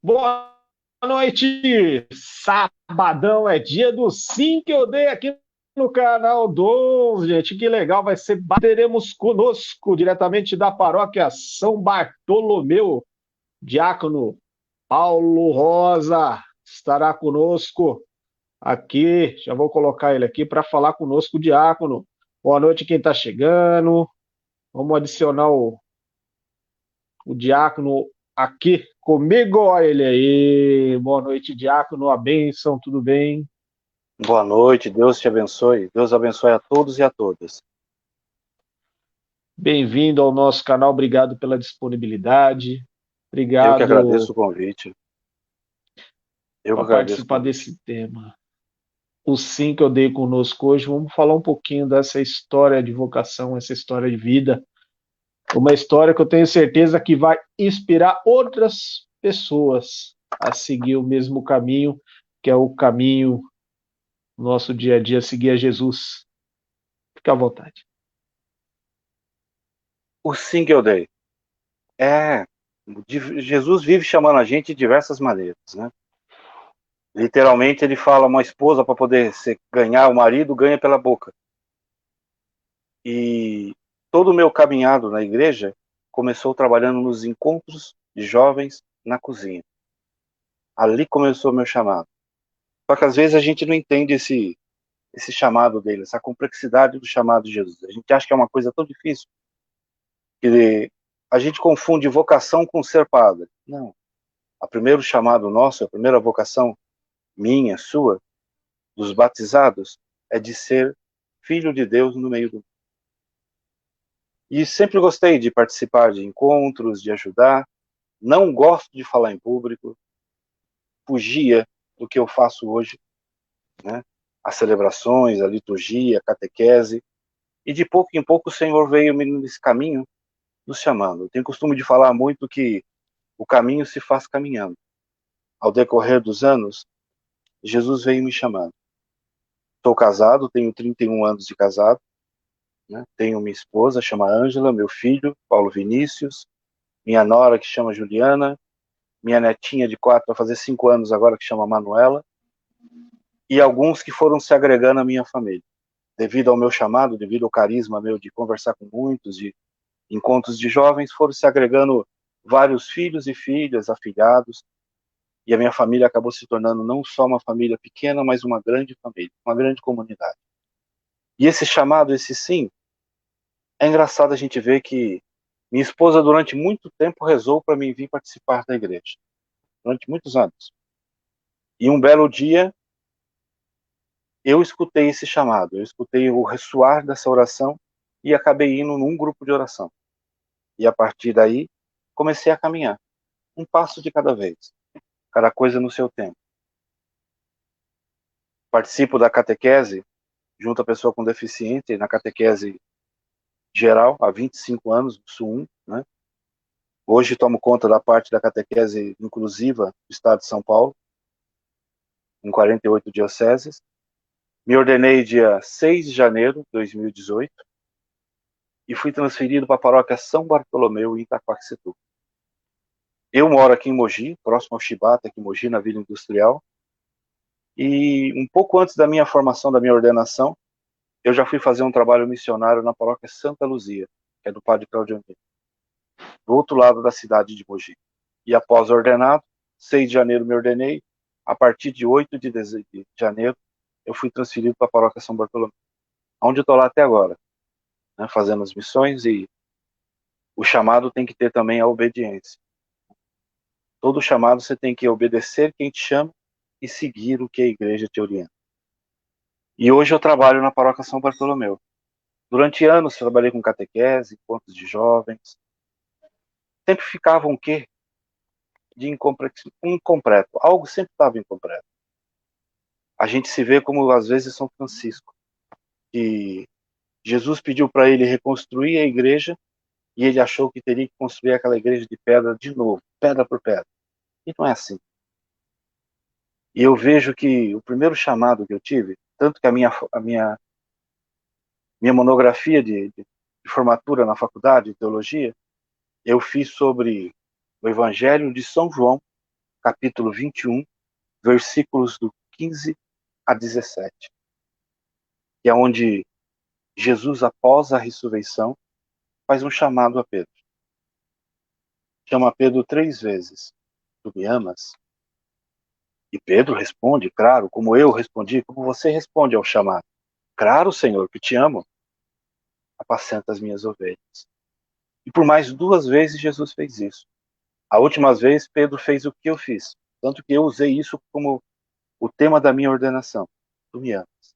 Boa noite! Sabadão é dia do Sim que eu dei aqui no canal 12, gente. Que legal, vai ser. Teremos conosco, diretamente da paróquia São Bartolomeu, diácono Paulo Rosa estará conosco aqui. Já vou colocar ele aqui para falar conosco, diácono. Boa noite, quem está chegando. Vamos adicionar o diácono aqui comigo. Olha ele aí. Boa noite, diácono. A bênção, tudo bem? Boa noite, Deus te abençoe. Deus abençoe a todos e a todas. Bem-vindo ao nosso canal. Obrigado pela disponibilidade. Eu que Obrigado agradeço o convite. Eu que por agradeço o participar convite. desse tema. O sim que eu dei conosco hoje. Vamos falar um pouquinho dessa história de vocação, essa história de vida. Uma história que eu tenho certeza que vai inspirar outras pessoas a seguir o mesmo caminho, que é o caminho nosso dia a dia, seguir a Jesus. Fique à vontade. O sim que eu dei. É, Jesus vive chamando a gente de diversas maneiras, né? Literalmente ele fala uma esposa para poder ganhar o marido, ganha pela boca. E todo o meu caminhado na igreja começou trabalhando nos encontros de jovens na cozinha. Ali começou o meu chamado. Só que às vezes a gente não entende esse chamado dele, essa complexidade do chamado de Jesus. A gente acha que é uma coisa tão difícil que a gente confunde vocação com ser padre. Não. O primeiro chamado nosso, a primeira vocação minha, sua, dos batizados, é de ser filho de Deus no meio do mundo. E sempre gostei de participar de encontros, de ajudar. Não gosto de falar em público. Fugia do que eu faço hoje, né? As celebrações, a liturgia, a catequese. E de pouco em pouco o Senhor veio me nesse caminho nos chamando. Eu tenho costume de falar muito que o caminho se faz caminhando. Ao decorrer dos anos, Jesus veio me chamando. Estou casado, tenho 31 anos de casado, né? Tenho minha esposa, chama Ângela, meu filho, Paulo Vinícius, minha nora, que chama Juliana, minha netinha de 4 vai fazer 5 anos agora, que chama Manuela, e alguns que foram se agregando à minha família. Devido ao meu chamado, devido ao carisma meu de conversar com muitos, de encontros de jovens, foram se agregando vários filhos e filhas, afilhados, e a minha família acabou se tornando não só uma família pequena, mas uma grande família, uma grande comunidade. E esse chamado, esse sim, é engraçado a gente ver que minha esposa durante muito tempo rezou para mim vir participar da igreja, durante muitos anos. E um belo dia eu escutei esse chamado, eu escutei o ressoar dessa oração e acabei indo num grupo de oração. E a partir daí comecei a caminhar, um passo de cada vez, cada coisa no seu tempo. Participo da catequese junto à pessoa com deficiência, na catequese geral, há 25 anos, do SUM, né? Hoje tomo conta da parte da catequese inclusiva do Estado de São Paulo, em 48 dioceses. Me ordenei dia 6 de janeiro de 2018 e fui transferido para a paróquia São Bartolomeu, em Itaquaquecetuba. Eu moro aqui em Mogi, próximo ao Chibata, aqui em Mogi, na Vila Industrial, e um pouco antes da minha formação, da minha ordenação, eu já fui fazer um trabalho missionário na paróquia Santa Luzia, que é do padre Claudio André, do outro lado da cidade de Mogi. E após ordenado, 6 de janeiro me ordenei, a partir de 8 de janeiro eu fui transferido para a paróquia São Bartolomeu, onde eu estou lá até agora, né, fazendo as missões, e o chamado tem que ter também a obediência. Todo chamado você tem que obedecer quem te chama e seguir o que a igreja te orienta. E hoje eu trabalho na paróquia São Bartolomeu. Durante anos trabalhei com catequese, encontros de jovens. Sempre ficava um quê de incompleto. Algo sempre estava incompleto. A gente se vê como, às vezes, São Francisco, que Jesus pediu para ele reconstruir a igreja e ele achou que teria que construir aquela igreja de pedra de novo, pedra por pedra. E não é assim. E eu vejo que o primeiro chamado que eu tive, tanto que a minha monografia de formatura na faculdade de teologia, eu fiz sobre o Evangelho de São João, capítulo 21, versículos do 15 a 17, que é onde Jesus, após a ressurreição, faz um chamado a Pedro. Chama Pedro 3 vezes. Tu me amas? E Pedro responde, claro, como eu respondi, como você responde ao chamado. Claro, Senhor, que te amo. Apacenta as minhas ovelhas. E por mais 2 vezes Jesus fez isso. A última vez, Pedro fez o que eu fiz. Tanto que eu usei isso como o tema da minha ordenação. Tu me amas.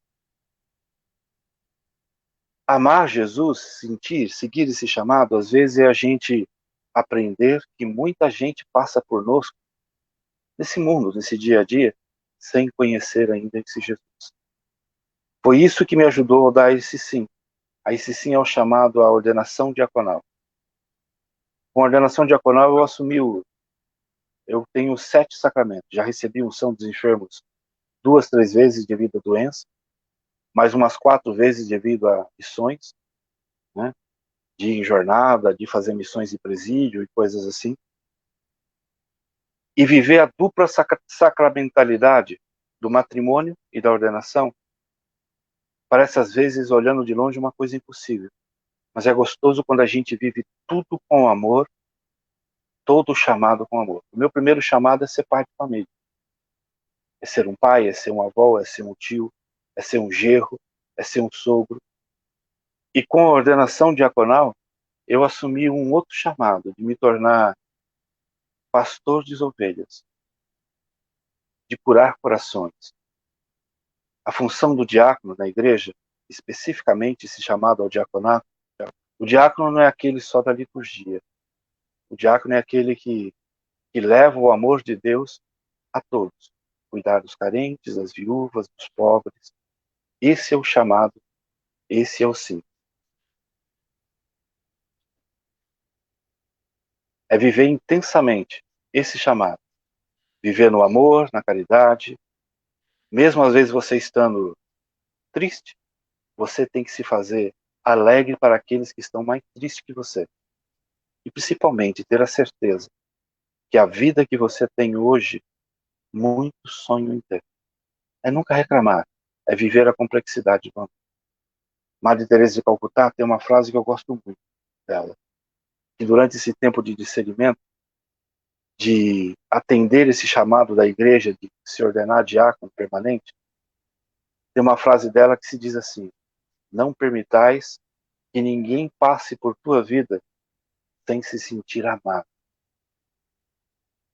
Amar Jesus, sentir, seguir esse chamado, às vezes é a gente aprender que muita gente passa por nós nesse mundo, nesse dia a dia, sem conhecer ainda esse Jesus. Foi isso que me ajudou a dar esse sim. A esse sim é o chamado à ordenação diaconal. Com a ordenação diaconal eu assumi eu tenho 7 sacramentos. Já recebi unção dos enfermos 2, 3 vezes devido à doença, mais umas 4 vezes devido a missões, né? De ir em jornada, de fazer missões de presídio e coisas assim. E viver a dupla sacramentalidade do matrimônio e da ordenação parece às vezes, olhando de longe, uma coisa impossível. Mas é gostoso quando a gente vive tudo com amor, todo chamado com amor. O meu primeiro chamado é ser pai de família. É ser um pai, é ser um avô, é ser um tio, é ser um genro, é ser um sogro. E com a ordenação diaconal, eu assumi um outro chamado, de me tornar pastor de ovelhas, de curar corações. A função do diácono na igreja, especificamente esse chamado ao diaconato, o diácono não é aquele só da liturgia. O diácono é aquele que leva o amor de Deus a todos. Cuidar dos carentes, das viúvas, dos pobres. Esse é o chamado, esse é o sim. É viver intensamente esse chamado. Viver no amor, na caridade. Mesmo às vezes você estando triste, você tem que se fazer alegre para aqueles que estão mais tristes que você. E principalmente ter a certeza que a vida que você tem hoje, muitos sonham em ter. É nunca reclamar, é viver a complexidade do amor. Madre Teresa de Calcutá tem uma frase que eu gosto muito dela, que durante esse tempo de discernimento, de atender esse chamado da igreja, de se ordenar diácono permanente, tem uma frase dela que se diz assim: não permitais que ninguém passe por tua vida sem se sentir amado.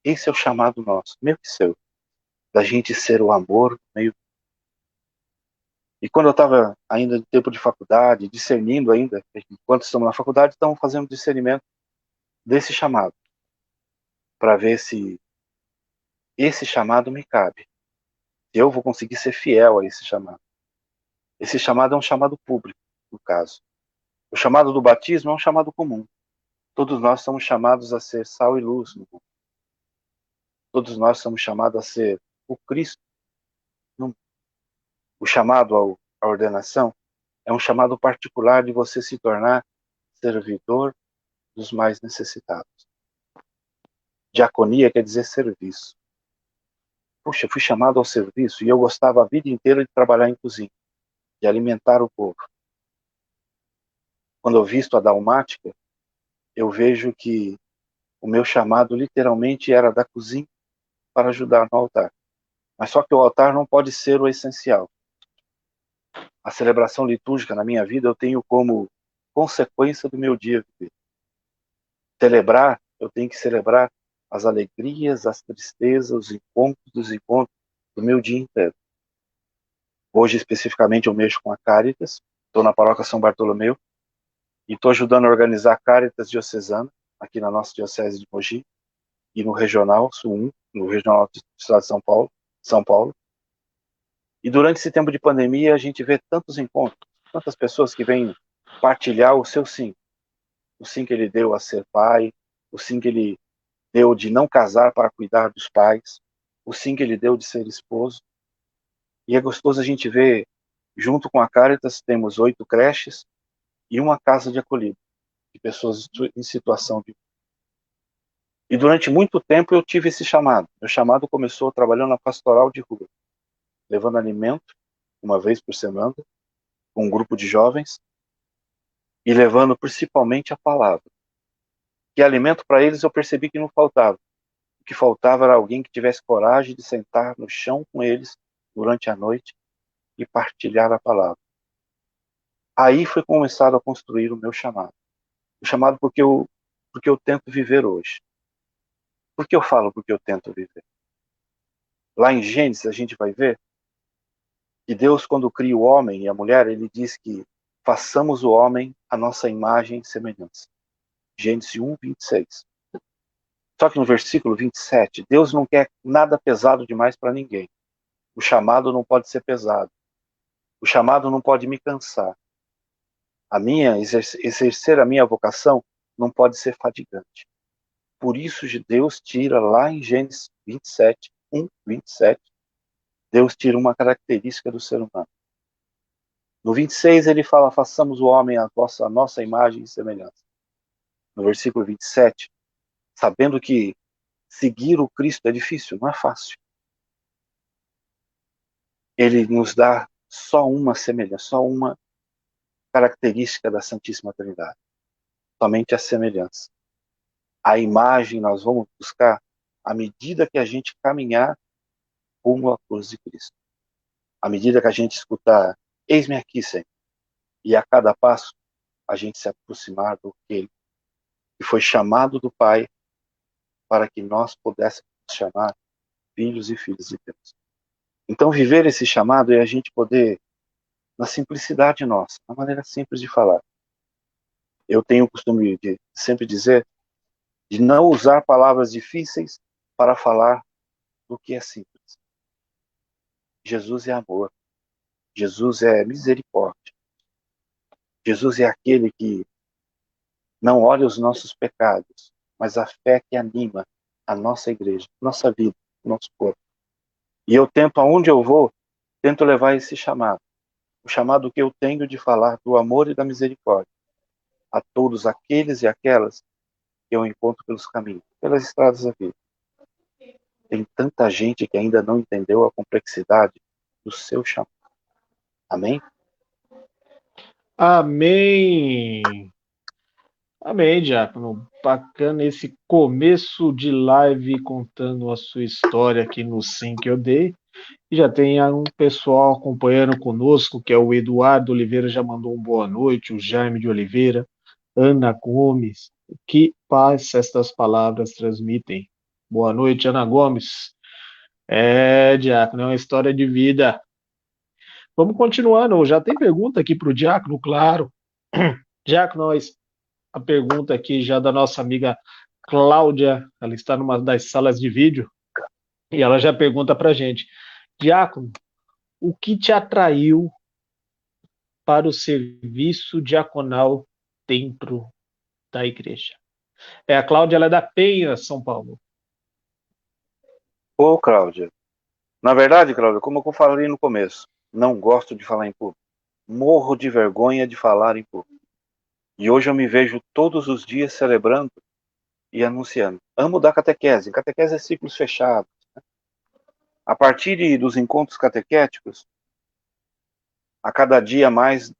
Esse é o chamado nosso, meu e seu, da gente ser o amor no meio. E quando eu estava ainda no tempo de faculdade, discernindo ainda, enquanto estamos na faculdade, estamos fazendo discernimento desse chamado, para ver se esse chamado me cabe, se eu vou conseguir ser fiel a esse chamado. Esse chamado é um chamado público, no caso. O chamado do batismo é um chamado comum. Todos nós somos chamados a ser sal e luz no mundo. Todos nós somos chamados a ser o Cristo no mundo. O chamado à ordenação é um chamado particular de você se tornar servidor dos mais necessitados. Diaconia quer dizer serviço. Puxa, eu fui chamado ao serviço e eu gostava a vida inteira de trabalhar em cozinha, de alimentar o povo. Quando eu visto a dalmática, eu vejo que o meu chamado literalmente era da cozinha para ajudar no altar. Mas só que o altar não pode ser o essencial. A celebração litúrgica na minha vida eu tenho como consequência do meu dia viver. Celebrar, eu tenho que celebrar as alegrias, as tristezas, os encontros dos encontros do meu dia inteiro. Hoje, especificamente, eu mexo com a Caritas, estou na paróquia São Bartolomeu e estou ajudando a organizar a Caritas diocesana aqui na nossa diocese de Mogi e no Regional Sul 1, no Regional do Estado de São Paulo. E durante esse tempo de pandemia, a gente vê tantos encontros, tantas pessoas que vêm partilhar o seu sim. O sim que ele deu a ser pai, o sim que ele deu de não casar para cuidar dos pais, o sim que ele deu de ser esposo. E é gostoso a gente ver, junto com a Caritas, temos 8 creches e uma casa de acolhida de pessoas em situação de... E durante muito tempo eu tive esse chamado. Meu chamado começou trabalhando na pastoral de rua, levando alimento uma vez por semana, com um grupo de jovens, e levando principalmente a palavra. Que alimento para eles eu percebi que não faltava. O que faltava era alguém que tivesse coragem de sentar no chão com eles durante a noite e partilhar a palavra. Aí foi começado a construir o meu chamado. O chamado porque eu tento viver hoje. Por que eu falo porque eu tento viver? Lá em Gênesis a gente vai ver que Deus, quando cria o homem e a mulher, ele diz que façamos o homem a nossa imagem e semelhança. Gênesis 1, 26. Só que no versículo 27, Deus não quer nada pesado demais para ninguém. O chamado não pode ser pesado. O chamado não pode me cansar. Exercer a minha vocação não pode ser fadigante. Por isso Deus tira lá em Gênesis 27, 1, 27, Deus tira uma característica do ser humano. No 26 ele fala, façamos o homem a nossa imagem e semelhança. No versículo 27, sabendo que seguir o Cristo é difícil, não é fácil. Ele nos dá só uma semelhança, só uma característica da Santíssima Trindade. Somente a semelhança. A imagem nós vamos buscar à medida que a gente caminhar rumo à cruz de Cristo. À medida que a gente escutar, eis-me aqui, Senhor. E a cada passo, a gente se aproximar do que foi chamado do Pai para que nós pudéssemos chamar filhos e filhas de Deus. Então, viver esse chamado é a gente poder, na simplicidade nossa, na maneira simples de falar. Eu tenho o costume de sempre dizer de não usar palavras difíceis para falar do que é simples. Jesus é amor. Jesus é misericórdia. Jesus é aquele que não olha os nossos pecados, mas a fé que anima a nossa igreja, nossa vida, nosso corpo. E eu tento, aonde eu vou, tento levar esse chamado. O chamado que eu tenho de falar do amor e da misericórdia a todos aqueles e aquelas que eu encontro pelos caminhos, pelas estradas da vida. Tem tanta gente que ainda não entendeu a complexidade do seu chamado. Amém? Amém. Amém, Diácono. Bacana esse começo de live contando a sua história aqui no Sim que eu dei. E já tem um pessoal acompanhando conosco, que é o Eduardo Oliveira, já mandou um boa noite, o Jaime de Oliveira, Ana Gomes. Que paz estas palavras transmitem. Boa noite, Ana Gomes. Diácono, é uma história de vida. Vamos continuando. Já tem pergunta aqui para o Diácono, claro. Diácono, a pergunta aqui já da nossa amiga Cláudia, ela está numa das salas de vídeo, e ela já pergunta para a gente, Diácono, o que te atraiu para o serviço diaconal dentro da igreja? A Cláudia, ela é da Penha, São Paulo. Ô, Cláudia. Na verdade, Cláudia, como eu falei no começo, não gosto de falar em público. Morro de vergonha de falar em público. E hoje eu me vejo todos os dias celebrando e anunciando. Amo dar catequese. Catequese é ciclos fechados. A partir dos encontros catequéticos, a cada dia mais,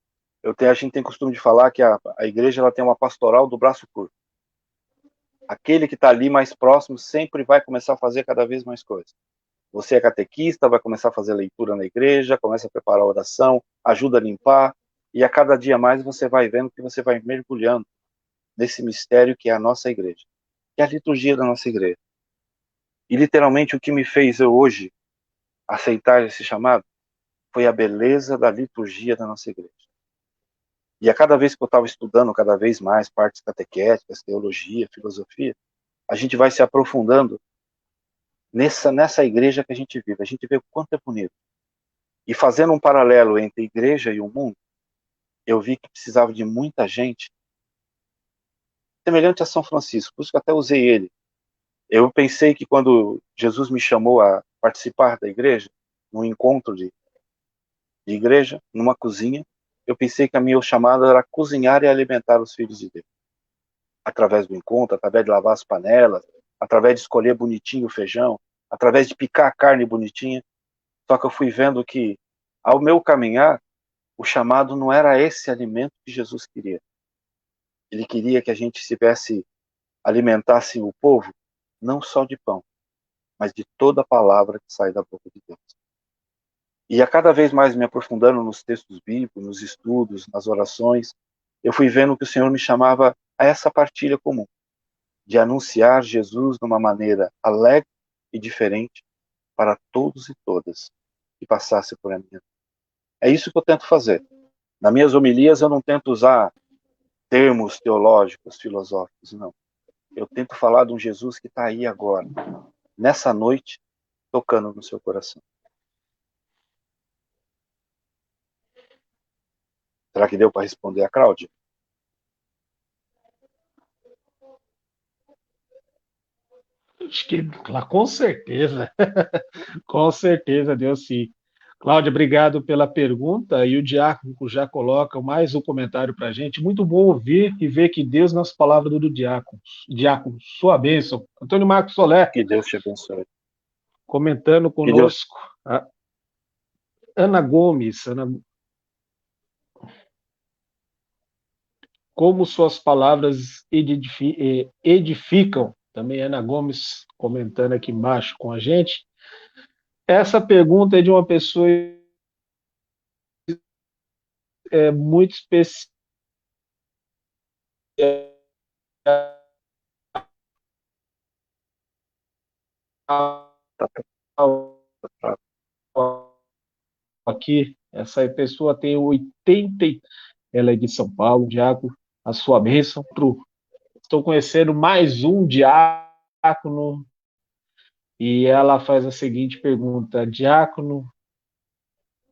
a gente tem costume de falar que a igreja ela tem uma pastoral do braço curto. Aquele que está ali mais próximo sempre vai começar a fazer cada vez mais coisas. Você é catequista, vai começar a fazer leitura na igreja, começa a preparar a oração, ajuda a limpar, e a cada dia mais você vai vendo que você vai mergulhando nesse mistério que é a nossa igreja, que é a liturgia da nossa igreja. E literalmente o que me fez eu hoje aceitar esse chamado foi a beleza da liturgia da nossa igreja. E a cada vez que eu estava estudando cada vez mais partes catequéticas, teologia, filosofia, a gente vai se aprofundando nessa igreja que a gente vive. A gente vê o quanto é bonito. E fazendo um paralelo entre a igreja e o mundo, eu vi que precisava de muita gente semelhante a São Francisco, por isso que eu até usei ele. Eu pensei que quando Jesus me chamou a participar da igreja, num encontro de igreja, numa cozinha, eu pensei que a minha chamada era cozinhar e alimentar os filhos de Deus. Através do encontro, através de lavar as panelas, através de escolher bonitinho o feijão, através de picar a carne bonitinha. Só que eu fui vendo que, ao meu caminhar, o chamado não era esse alimento que Jesus queria. Ele queria que a gente alimentasse o povo, não só de pão, mas de toda a palavra que sai da boca de Deus. E a cada vez mais me aprofundando nos textos bíblicos, nos estudos, nas orações, eu fui vendo que o Senhor me chamava a essa partilha comum, de anunciar Jesus de uma maneira alegre e diferente para todos e todas que passassem por a minha. É isso que eu tento fazer. Nas minhas homilias eu não tento usar termos teológicos, filosóficos, não. Eu tento falar de um Jesus que está aí agora, nessa noite, tocando no seu coração. Será que deu para responder a Cláudia? Acho que lá, com certeza. Com certeza, deu sim. Cláudia, obrigado pela pergunta. E o Diácono já coloca mais um comentário para a gente. Muito bom ouvir e ver que Deus nas palavras do Diácono. Diácono, sua bênção. Antônio Marcos Solé, Que Deus te abençoe. comentando Que Deus... conosco. A Ana Gomes, como suas palavras edificam. Também Ana Gomes comentando aqui embaixo com a gente. Essa pergunta é de uma pessoa muito especial Tá, aqui. Essa pessoa tem 80, ela é de São Paulo, diácono, a sua bênção. Estou conhecendo mais um diácono e ela faz a seguinte pergunta: Diácono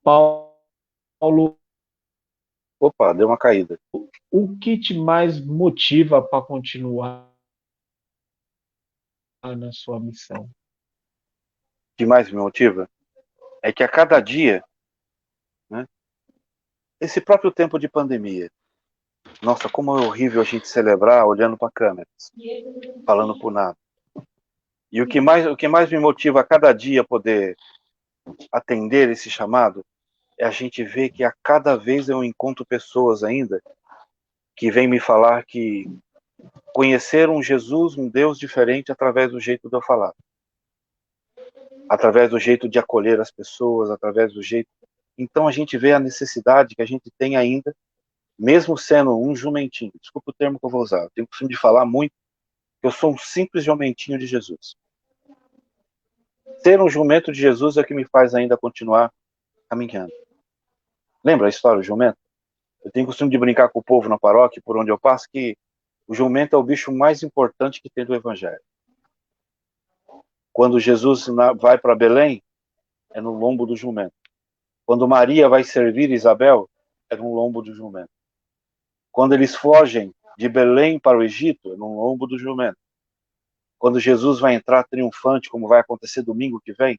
Paulo, Opa, deu uma caída. o que te mais motiva para continuar na sua missão? O que mais me motiva é que a cada dia, né, esse próprio tempo de pandemia, nossa, como é horrível a gente celebrar olhando para câmeras, falando por nada. E o que mais me motiva a cada dia poder atender esse chamado é a gente ver que a cada vez eu encontro pessoas ainda que vêm me falar que conheceram um Jesus, um Deus diferente através do jeito de eu falar. Através do jeito de acolher as pessoas, através do jeito... Então a gente vê a necessidade que a gente tem ainda, mesmo sendo um jumentinho. Desculpa o termo que eu vou usar. Eu tenho o costume de falar muito que eu sou um simples jumentinho de Jesus. Ser um jumento de Jesus é o que me faz ainda continuar caminhando. Lembra a história do jumento? Eu tenho o costume de brincar com o povo na paróquia, por onde eu passo, que o jumento é o bicho mais importante que tem do Evangelho. Quando Jesus vai para Belém, é no lombo do jumento. Quando Maria vai servir Isabel, é no lombo do jumento. Quando eles fogem de Belém para o Egito, é no lombo do jumento. Quando Jesus vai entrar triunfante, como vai acontecer domingo que vem,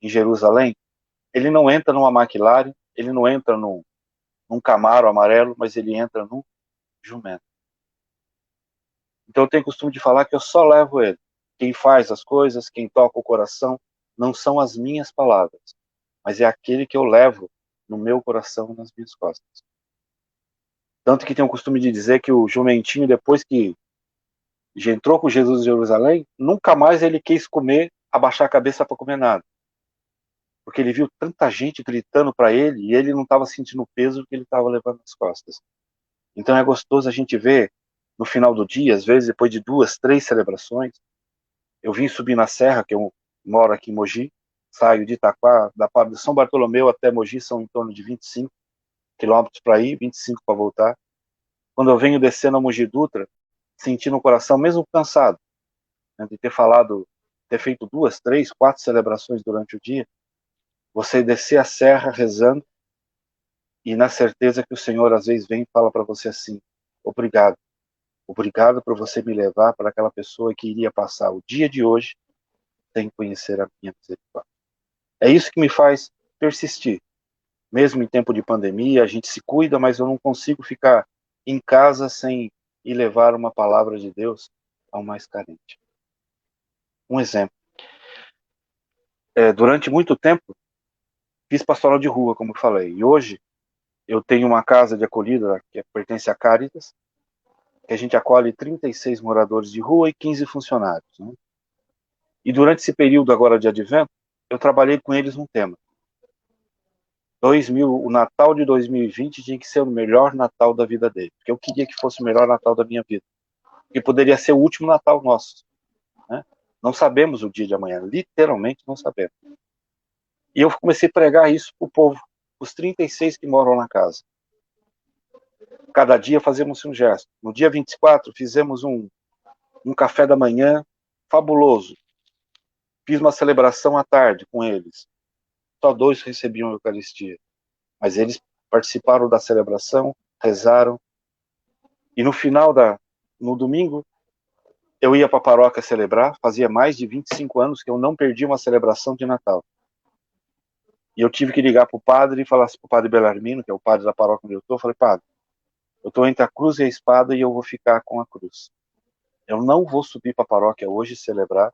em Jerusalém, ele não entra numa McLaren, ele não entra num Camaro amarelo, mas ele entra num jumento. Então eu tenho costume de falar que eu só levo ele. Quem faz as coisas, quem toca o coração, não são as minhas palavras, mas é aquele que eu levo no meu coração, nas minhas costas. Tanto que tenho o costume de dizer que o jumentinho, depois que já entrou com Jesus em Jerusalém, nunca mais ele quis comer, abaixar a cabeça para comer nada. Porque ele viu tanta gente gritando para ele e ele não estava sentindo o peso que ele estava levando nas costas. Então é gostoso a gente ver no final do dia, às vezes depois de 2, 3 celebrações, eu vim subir na serra, que eu moro aqui em Mogi, saio de Itaquá, de São Bartolomeu até Mogi são em torno de 25 quilômetros para ir, 25 para voltar. Quando eu venho descendo a Mogi Dutra, sentindo o coração, mesmo cansado, né, de ter feito 2, 3, 4 celebrações durante o dia, você descer a serra rezando e na certeza que o Senhor às vezes vem e fala para você assim: obrigado. Obrigado por você me levar para aquela pessoa que iria passar o dia de hoje sem conhecer a minha misericórdia. É isso que me faz persistir. Mesmo em tempo de pandemia, a gente se cuida, mas eu não consigo ficar em casa sem ir levar uma palavra de Deus ao mais carente. um exemplo. Durante muito tempo, fiz pastoral de rua, como eu falei. E hoje, eu tenho uma casa de acolhida que pertence à Caritas, que a gente acolhe 36 moradores de rua e 15 funcionários. Né? E durante esse período agora de advento, eu trabalhei com eles num tema. O Natal de 2020 tinha que ser o melhor Natal da vida dele, porque eu queria que fosse o melhor Natal da minha vida, que poderia ser o último Natal nosso. Né? Não sabemos o dia de amanhã, literalmente não sabemos. E eu comecei a pregar isso para o povo, os 36 que moram na casa. Cada dia fazemos um gesto. No dia 24, fizemos um café da manhã fabuloso. Fiz uma celebração à tarde com eles. Só 2 recebiam a Eucaristia. Mas eles participaram da celebração, rezaram. E no domingo, eu ia para a paróquia celebrar. Fazia mais de 25 anos que eu não perdi uma celebração de Natal. E eu tive que ligar para o padre e falar para o padre Belarmino, que é o padre da paróquia onde eu estou. Falei, padre, eu estou entre a cruz e a espada e eu vou ficar com a cruz. Eu não vou subir para a paróquia hoje celebrar,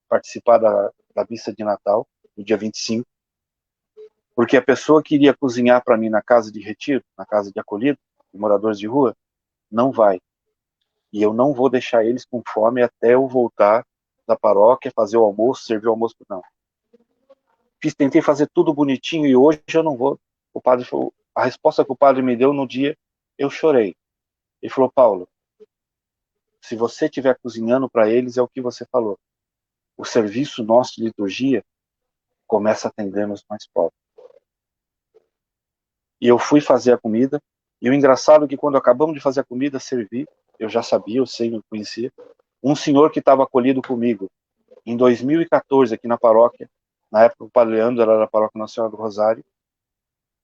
participar da missa de Natal, no dia 25, porque a pessoa que iria cozinhar para mim na casa de retiro, na casa de acolhida, de moradores de rua, não vai. E eu não vou deixar eles com fome até eu voltar da paróquia, fazer o almoço, servir o almoço. Não. Tentei fazer tudo bonitinho e hoje eu não vou. O padre falou, a resposta que o padre me deu no dia, eu chorei. Ele falou, Paulo, se você estiver cozinhando para eles, é o que você falou. O serviço nosso de liturgia começa atendendo os mais pobres. E eu fui fazer a comida, e o engraçado é que quando acabamos de fazer a comida, servi, eu já sabia, eu sei, eu conhecia, um senhor que estava acolhido comigo em 2014 aqui na paróquia, na época o padre Leandro era da paróquia Nossa Senhora do Rosário,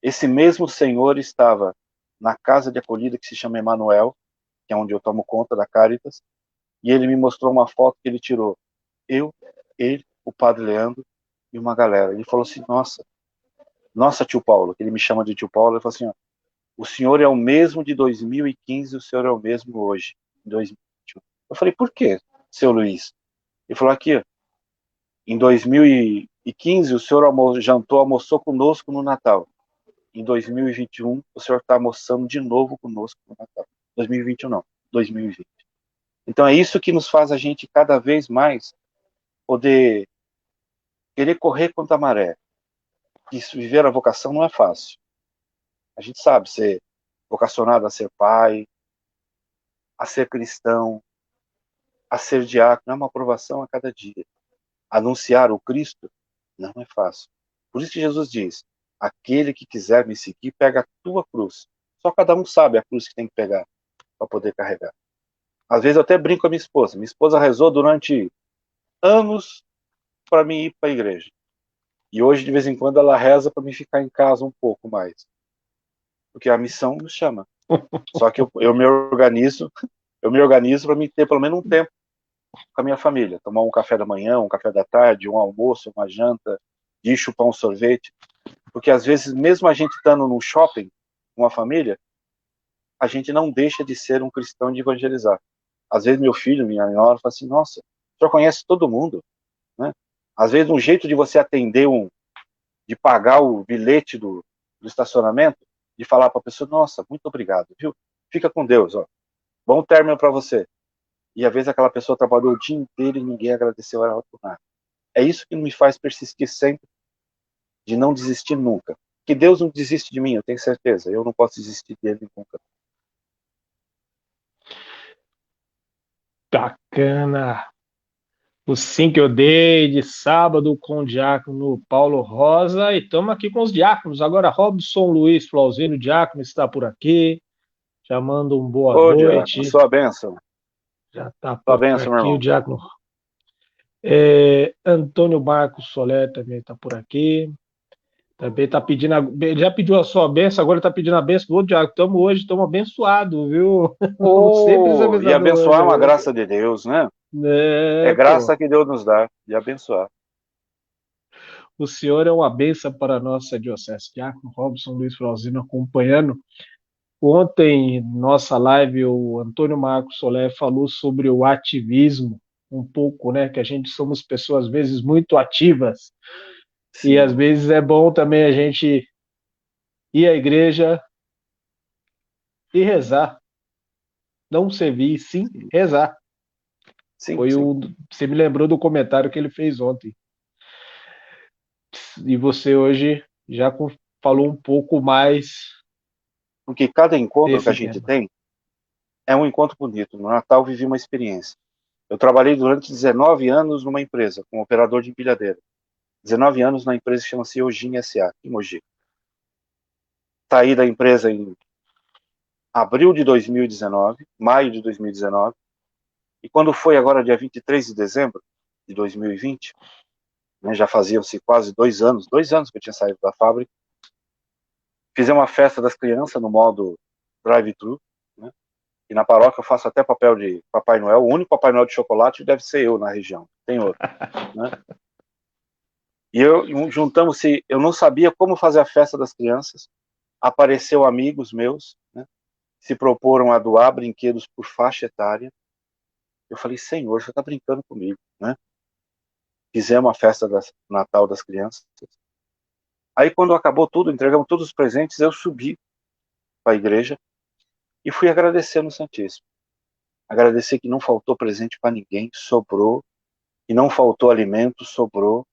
esse mesmo senhor estava na casa de acolhida que se chama Emanuel, que é onde eu tomo conta da Caritas, e ele me mostrou uma foto que ele tirou, eu, ele, o padre Leandro e uma galera. Ele falou assim, nossa tio Paulo, que ele me chama de tio Paulo, ele falou assim, ó, o senhor é o mesmo de 2015, o senhor é o mesmo hoje, em 2021. Eu falei, por quê, seu Luiz? Ele falou, aqui, ó, em 2015, o senhor almoçou conosco no Natal. Em 2021, o senhor está almoçando de novo conosco no Natal. 2021 não, 2020. Então é isso que nos faz a gente cada vez mais poder querer correr contra a maré. Isso, viver a vocação não é fácil. A gente sabe ser vocacionado a ser pai, a ser cristão, a ser diácono, é uma aprovação a cada dia. Anunciar o Cristo não é fácil. Por isso que Jesus diz, aquele que quiser me seguir, pega a tua cruz. Só cada um sabe a cruz que tem que pegar para poder carregar. Às vezes eu até brinco com a minha esposa. Minha esposa rezou durante anos para mim ir para a igreja. E hoje, de vez em quando, ela reza para mim ficar em casa um pouco mais. Porque a missão nos chama. Só que eu me organizo para me ter pelo menos um tempo com a minha família. Tomar um café da manhã, um café da tarde, um almoço, uma janta, ir chupar um sorvete. Porque às vezes, mesmo a gente estando num shopping com uma família, a gente não deixa de ser um cristão de evangelizar. Às vezes meu filho, minha nora, fala assim, nossa, o senhor conhece todo mundo. Né? Às vezes um jeito de você atender de pagar o bilhete do estacionamento, de falar para a pessoa, nossa, muito obrigado, viu? Fica com Deus, ó. Bom término para você. E às vezes aquela pessoa trabalhou o dia inteiro e ninguém agradeceu ela por nada. É isso que me faz persistir sempre, de não desistir nunca. Que Deus não desiste de mim, eu tenho certeza. Eu não posso desistir dele nunca. Bacana. O sim que eu dei de sábado com o diácono Paulo Rosa, e estamos aqui com os diáconos. Agora, Robson Luiz Flauzino, diácono, está por aqui. Já manda um boa Ô, diácono, noite. sua bênção. Já está Sua por bênção, meu aqui o irmão. diácono. Antônio Marcos Soler também está por aqui. Também está pedindo. Ele já pediu a sua bênção, agora está pedindo a bênção do outro diácono. Estamos abençoados, viu? Sempre os E abençoadores. abençoar é uma graça de Deus, né? É Pô. graça que Deus nos dá, de abençoar. O senhor é uma bênção para a nossa diocese. Diácono Robson Luiz Flauzino acompanhando. Ontem, nossa live, o Antônio Marcos Soler falou sobre o ativismo. um pouco, né? Que a gente somos pessoas, às vezes, muito ativas, e às Sim, vezes é bom também a gente ir à igreja e rezar. Não servir, sim sim, rezar. sim, sim. Você me lembrou do comentário que ele fez ontem. E você hoje já falou um pouco mais Porque cada encontro que a desse gente tema. tem é um encontro bonito. No Natal vivi uma experiência. Eu trabalhei durante 19 anos numa empresa, como operador de empilhadeira. 19 anos na empresa que chama-se Eugene S.A., em Mogi. Saí da empresa em abril de 2019, maio de 2019, e quando foi agora dia 23 de dezembro de 2020, né, já faziam-se quase 2 anos que eu tinha saído da fábrica, fizemos uma festa das crianças no modo drive-thru, né, e na paróquia eu faço até papel de Papai Noel, o único Papai Noel de chocolate deve ser eu na região, tem outro, né? E juntamos-se, eu não sabia como fazer a festa das crianças, apareceu amigos meus, né, se proporam a doar brinquedos por faixa etária. Eu falei, Senhor, você está brincando comigo, né? Fizemos a festa Natal das crianças. Aí, quando acabou tudo, entregamos todos os presentes, eu subi para a igreja e fui agradecer no Santíssimo. Agradecer que não faltou presente para ninguém, sobrou, que não faltou alimento, sobrou.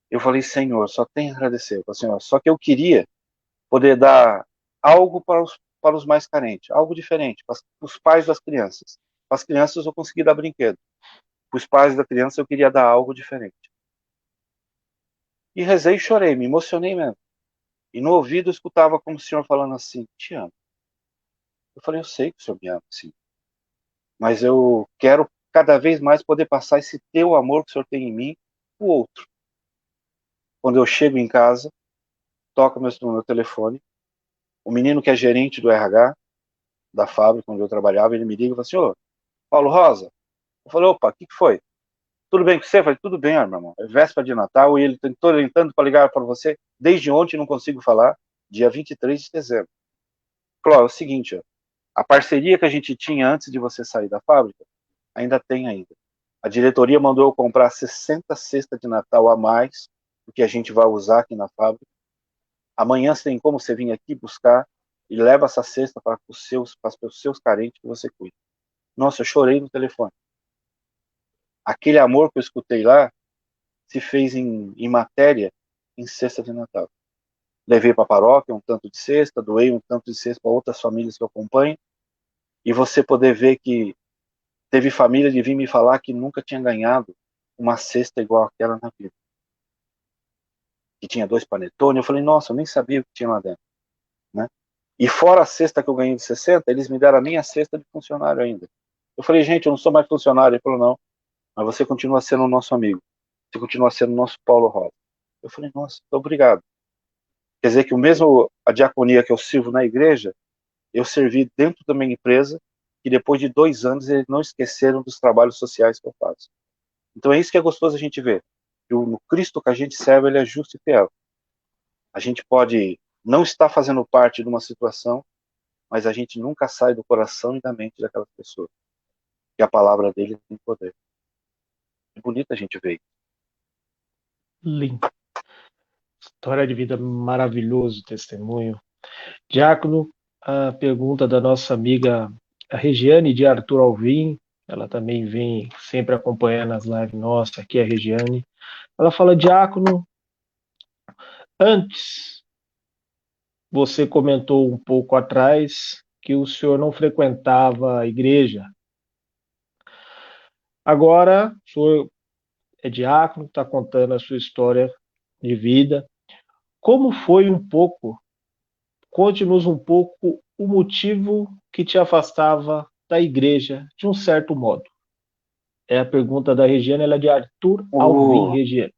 Eu falei, Senhor, só tem a agradecer. Eu falei, Senhor, só que eu queria poder dar algo para os mais carentes, algo diferente, para os pais das crianças. Para as crianças eu consegui dar brinquedo. Para os pais da criança eu queria dar algo diferente. E rezei e chorei, me emocionei mesmo. E no ouvido eu escutava como o Senhor falando assim, te amo. Eu falei, eu sei que o Senhor me ama, sim. Mas eu quero cada vez mais poder passar esse teu amor que o Senhor tem em mim para o outro. Quando eu chego em casa, toca no meu telefone, o menino que é gerente do RH, da fábrica onde eu trabalhava, ele me liga e fala assim, ô, Paulo Rosa. Eu falei, opa, o que foi? Tudo bem com você? Eu falei, tudo bem, meu irmão. É véspera de Natal e ele tentou tentando para ligar para você. Desde ontem não consigo falar, dia 23 de dezembro. Falou, é o seguinte, ó, a parceria que a gente tinha antes de você sair da fábrica, ainda tem ainda. A diretoria mandou eu comprar 60 cestas de Natal a mais, do que a gente vai usar aqui na fábrica. Amanhã você tem como você vir aqui buscar e leva essa cesta para os seus carentes que você cuida. Nossa, eu chorei no telefone. Aquele amor que eu escutei lá se fez em matéria em cesta de Natal. Levei para a paróquia um tanto de cesta, doei um tanto de cesta para outras famílias que eu acompanho, e você poder ver que teve família de vir me falar que nunca tinha ganhado uma cesta igual aquela na vida. Que tinha 2 panetone. Eu falei, nossa, eu nem sabia o que tinha lá dentro, né? E fora a cesta que eu ganhei de 60, eles me deram a minha cesta de funcionário ainda. Eu falei, gente, eu não sou mais funcionário. Ele falou, não, mas você continua sendo o nosso amigo. Você continua sendo o nosso Paulo Rosa. Eu falei, nossa, obrigado. Quer dizer que o mesmo a diaconia que eu sirvo na igreja, eu servi dentro da minha empresa, e depois de 2 anos eles não esqueceram dos trabalhos sociais que eu faço. Então é isso que é gostoso a gente ver. Que no Cristo que a gente serve, ele é justo e fiel. A gente pode não estar fazendo parte de uma situação, mas a gente nunca sai do coração e da mente daquela pessoa. E a palavra dele tem poder. É bonito a gente ver. Lindo. História de vida maravilhoso, testemunho. Diácono, a pergunta da nossa amiga a Regiane de Arthur Alvim, ela também vem sempre acompanhando as lives nossas, aqui a Regiane. Ela fala, Diácono, antes você comentou um pouco atrás que o senhor não frequentava a igreja. Agora, o senhor é diácono, está contando a sua história de vida. Como foi um pouco, conte-nos um pouco o motivo que te afastava da igreja, de um certo modo. É a pergunta da Regiane, ela é de Arthur Alvim, Ô, Regiane.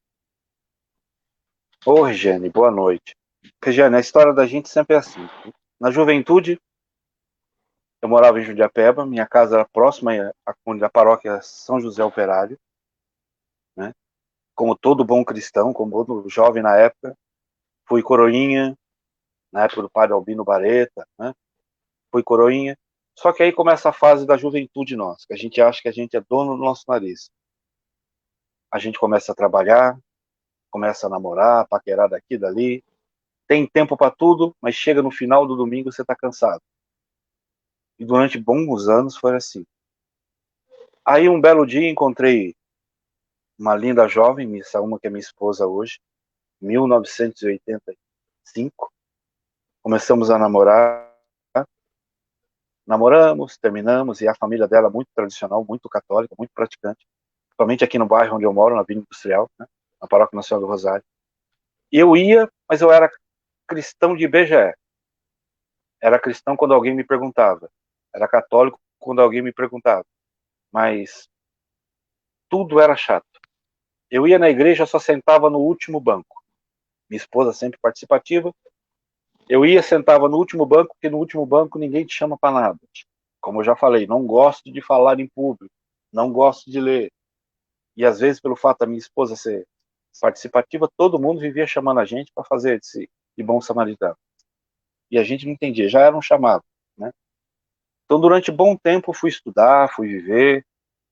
Regiane, boa noite. Regiane, a história da gente sempre é assim. Na juventude, eu morava em Jundiapeba, minha casa era próxima à paróquia São José Operário, né? Como todo bom cristão, como todo jovem na época, fui coroinha, na época do padre Albino Bareta, né? Fui coroinha. Só que aí começa a fase da juventude nossa, que a gente acha que a gente é dono do nosso nariz. A gente começa a trabalhar, começa a namorar, paquerar daqui, dali, tem tempo para tudo, mas chega no final do domingo você está cansado. E durante bons anos foi assim. Aí um belo dia encontrei uma linda jovem, essa uma que é minha esposa hoje, 1985. Começamos a namorar, namoramos, terminamos, e a família dela é muito tradicional, muito católica, muito praticante, principalmente aqui no bairro onde eu moro, na Vila Industrial, né, na Paróquia Nacional do Rosário. E eu ia, mas eu era cristão de IBGE. Era cristão quando alguém me perguntava. Era católico quando alguém me perguntava. Mas tudo era chato. Eu ia na igreja, só sentava no último banco. Minha esposa sempre participativa. Eu ia, sentava no último banco, porque no último banco ninguém te chama para nada. Como eu já falei, não gosto de falar em público, não gosto de ler. E às vezes, pelo fato da minha esposa ser participativa, todo mundo vivia chamando a gente para fazer de bom samaritano. E a gente não entendia, já era um chamado, né? Então, durante bom tempo, fui estudar, fui viver,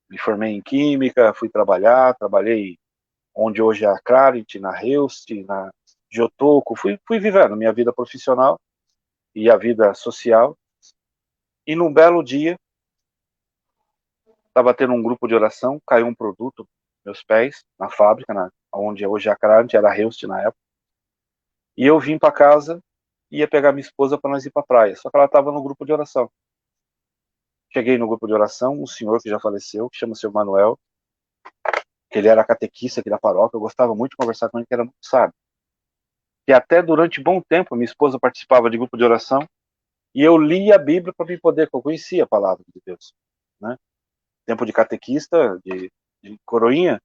me formei em Química, fui trabalhar, trabalhei onde hoje é a Clarit, na Heust, na Jotoco, fui vivendo minha vida profissional e a vida social. E num belo dia, estava tendo um grupo de oração, caiu um produto nos meus pés, na fábrica, onde hoje é a Clarit, era a Heust na época. E eu vim para casa, ia pegar minha esposa para nós ir para a praia, só que ela estava no grupo de oração. Cheguei no grupo de oração, um senhor que já faleceu, que chama o senhor Manuel, que ele era catequista aqui da paróquia, eu gostava muito de conversar com ele, que era muito sábio. E até durante bom tempo, minha esposa participava de grupo de oração, e eu lia a Bíblia para me poder, porque eu conhecia a palavra de Deus, né? Tempo de catequista, de coroinha,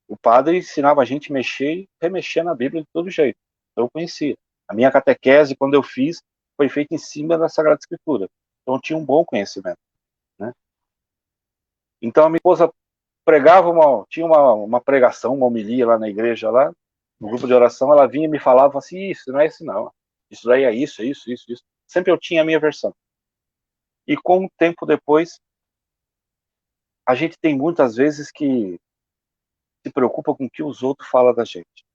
o padre ensinava a gente a mexer e remexer na Bíblia de todo jeito. Então eu conhecia. A minha catequese, quando eu fiz, foi feita em cima da Sagrada Escritura. Então eu tinha um bom conhecimento, né? Então a minha esposa pregava, tinha uma pregação, uma homilia lá na igreja, lá, no grupo de oração, ela vinha e me falava assim, isso não é isso não, isso daí é isso, é isso, isso, isso. Sempre eu tinha a minha versão. E com o tempo depois, a gente tem muitas vezes que se preocupa com o que os outros falam da gente.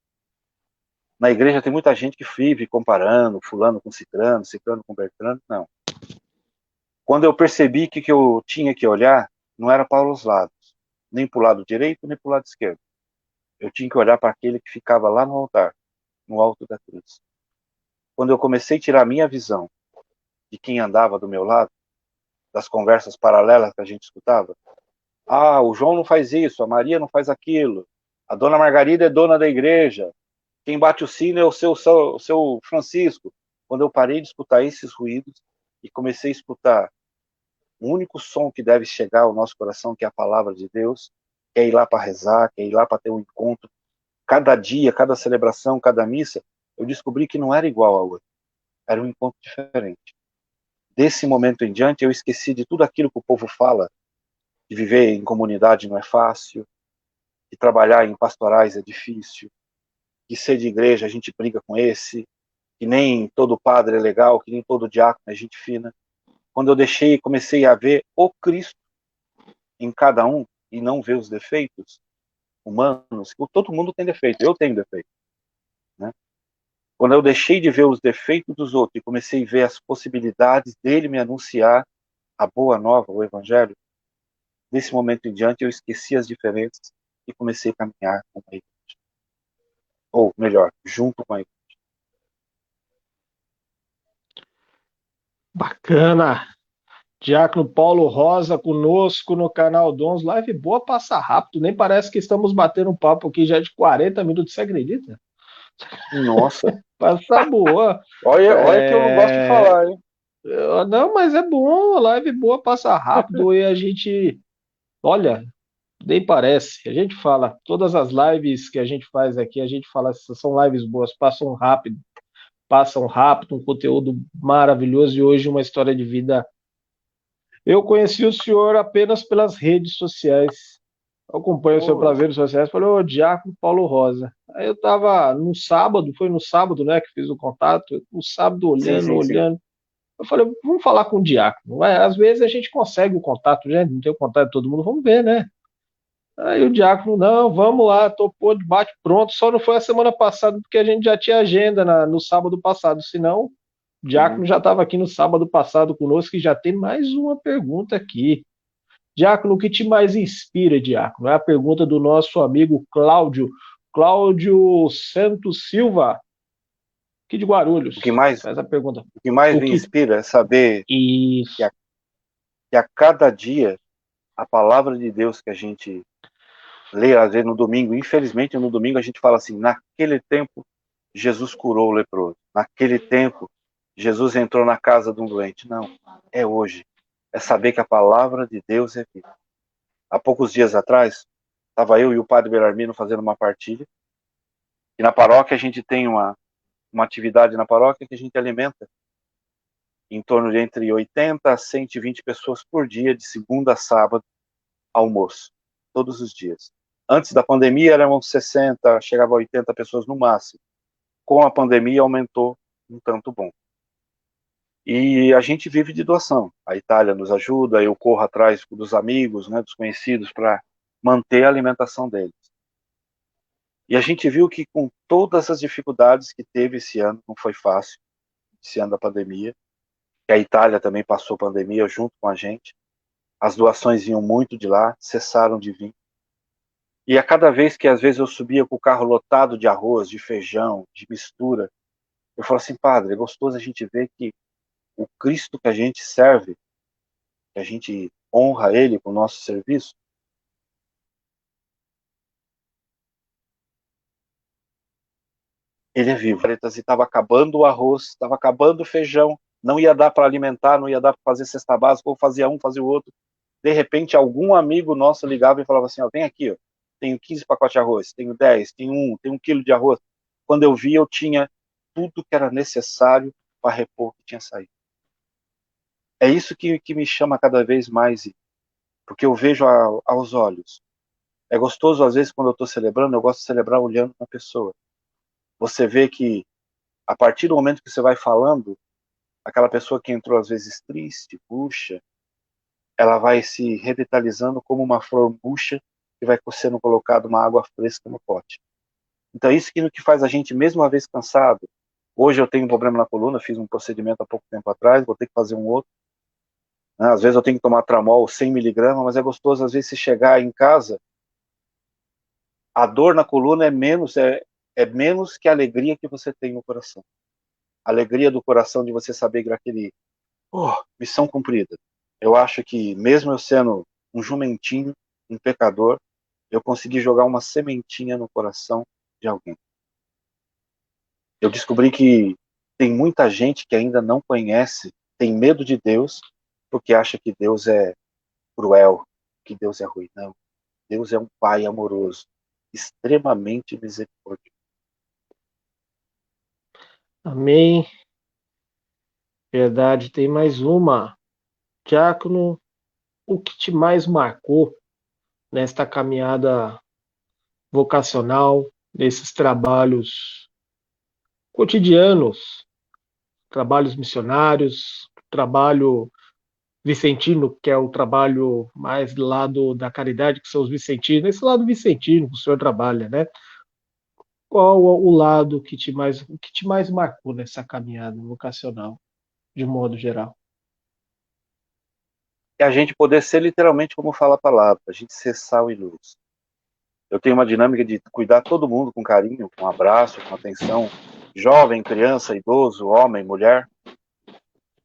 Na igreja tem muita gente que vive comparando, fulano com ciclano, ciclano com Bertrano, não. Quando eu percebi que eu tinha que olhar, não era para os lados, nem para o lado direito, nem para o lado esquerdo. Eu tinha que olhar para aquele que ficava lá no altar, no alto da cruz. Quando eu comecei a tirar a minha visão de quem andava do meu lado, das conversas paralelas que a gente escutava, ah, o João não faz isso, a Maria não faz aquilo, a dona Margarida é dona da igreja, quem bate o sino é o seu Francisco. Quando eu parei de escutar esses ruídos e comecei a escutar o único som que deve chegar ao nosso coração, que é a palavra de Deus, que é ir lá para rezar, que é ir lá para ter um encontro, cada dia, cada celebração, cada missa, eu descobri que não era igual a outra. Era um encontro diferente. Desse momento em diante, eu esqueci de tudo aquilo que o povo fala, de viver em comunidade não é fácil, de trabalhar em pastorais é difícil, de ser de igreja a gente briga com esse, que nem todo padre é legal, que nem todo diácono é gente fina. Quando eu deixei e comecei a ver o Cristo em cada um e não ver os defeitos humanos, todo mundo tem defeito, eu tenho defeito, né? Quando eu deixei de ver os defeitos dos outros e comecei a ver as possibilidades dele me anunciar a boa nova, o evangelho, desse momento em diante eu esqueci as diferenças e comecei a caminhar com a igreja. Ou melhor, junto com a igreja. Bacana. Diácono Paulo Rosa conosco no canal Dons. Live boa, passa rápido. Nem parece que estamos batendo um papo aqui já de 40 minutos, você acredita? Nossa. Passa boa. Olha que eu não gosto de falar, hein? Não, mas é bom, live boa, passa rápido e a gente, olha, nem parece. A gente fala, todas as lives que a gente faz aqui, a gente fala, são lives boas, passam rápido, um conteúdo maravilhoso e hoje uma história de vida. Eu conheci o senhor apenas pelas redes sociais. Eu acompanho o senhor pelas redes sociais, falei, ô, Diácono Paulo Rosa. Aí eu estava no sábado, foi no sábado, né, que fiz o contato, no sábado olhando, Sim. olhando. Eu falei, vamos falar com o diácono. Às vezes a gente consegue o contato, gente, não tem o contato de todo mundo, vamos ver, né? Aí o diácono, não, vamos lá, topou de bate pronto. Só não foi a semana passada, porque a gente já tinha agenda no sábado passado. Senão, o Uhum. diácono já estava aqui no sábado passado conosco e já tem mais uma pergunta aqui. Diácono, o que te mais inspira, Diácono? É a pergunta do nosso amigo Cláudio, Cláudio Santos Silva, aqui de O que Guarulhos. mais, Faz a pergunta. o que mais O me que. inspira é saber que Isso. que a cada dia a palavra de Deus que a gente lê, às vezes no domingo, infelizmente no domingo a gente fala assim, naquele tempo Jesus curou o leproso, naquele tempo Jesus entrou na casa de um doente. Não, é hoje. É saber que a palavra de Deus é viva. Há poucos dias atrás, estava eu e o padre Belarmino fazendo uma partilha, e na paróquia a gente tem uma atividade na paróquia que a gente alimenta em torno de entre 80 a 120 pessoas por dia, de segunda a sábado, almoço, todos os dias. Antes da pandemia eram 60, chegava a 80 pessoas no máximo. Com a pandemia aumentou um tanto bom. E a gente vive de doação. A Itália nos ajuda, eu corro atrás dos amigos, né, dos conhecidos, para manter a alimentação deles. E a gente viu que com todas as dificuldades que teve esse ano, não foi fácil, esse ano da pandemia, que a Itália também passou pandemia junto com a gente, as doações vinham muito de lá, cessaram de vir. E a cada vez que às vezes eu subia com o carro lotado de arroz, de feijão, de mistura, eu falo assim, padre, é gostoso a gente ver que o Cristo que a gente serve, que a gente honra ele com o nosso serviço, ele é vivo. E estava acabando o arroz, estava acabando o feijão, não ia dar para alimentar, não ia dar para fazer cesta básica, ou fazia um, fazia o outro. De repente, algum amigo nosso ligava e falava assim, ó, vem aqui, ó, tenho 15 pacotes de arroz, tenho 10, tenho 1 quilo de arroz. Quando eu vi, eu tinha tudo que era necessário para repor o que tinha saído. É isso que me chama cada vez mais, porque eu vejo aos olhos. É gostoso, às vezes, quando eu estou celebrando, eu gosto de celebrar olhando na pessoa. Você vê que, a partir do momento que você vai falando, aquela pessoa que entrou, às vezes, triste, bucha, ela vai se revitalizando como uma flor murcha que vai sendo colocado uma água fresca no pote. Então, isso que faz a gente, mesmo uma vez cansado, hoje eu tenho um problema na coluna, fiz um procedimento há pouco tempo atrás, vou ter que fazer um outro, né? Às vezes eu tenho que tomar tramol 100 miligramas, mas é gostoso, às vezes, se chegar em casa, a dor na coluna é menos que a alegria que você tem no coração. A alegria do coração de você saber que aquele, oh, missão cumprida. Eu acho que, mesmo eu sendo um jumentinho, um pecador, eu consegui jogar uma sementinha no coração de alguém. Eu descobri que tem muita gente que ainda não conhece, tem medo de Deus, porque acha que Deus é cruel, que Deus é ruim. Não. Deus é um Pai amoroso, extremamente misericordioso. Amém. Verdade. Tem mais uma. Diácono, o que te mais marcou nesta caminhada vocacional, nesses trabalhos cotidianos, trabalhos missionários, trabalho vicentino, que é o trabalho mais do lado da caridade, que são os vicentinos, esse lado vicentino que o senhor trabalha, né? Qual o lado o que te mais marcou nessa caminhada vocacional, de modo geral? E a gente poder ser literalmente como fala a palavra, a gente ser sal e luz. Eu tenho uma dinâmica de cuidar todo mundo com carinho, com abraço, com atenção, jovem, criança, idoso, homem, mulher.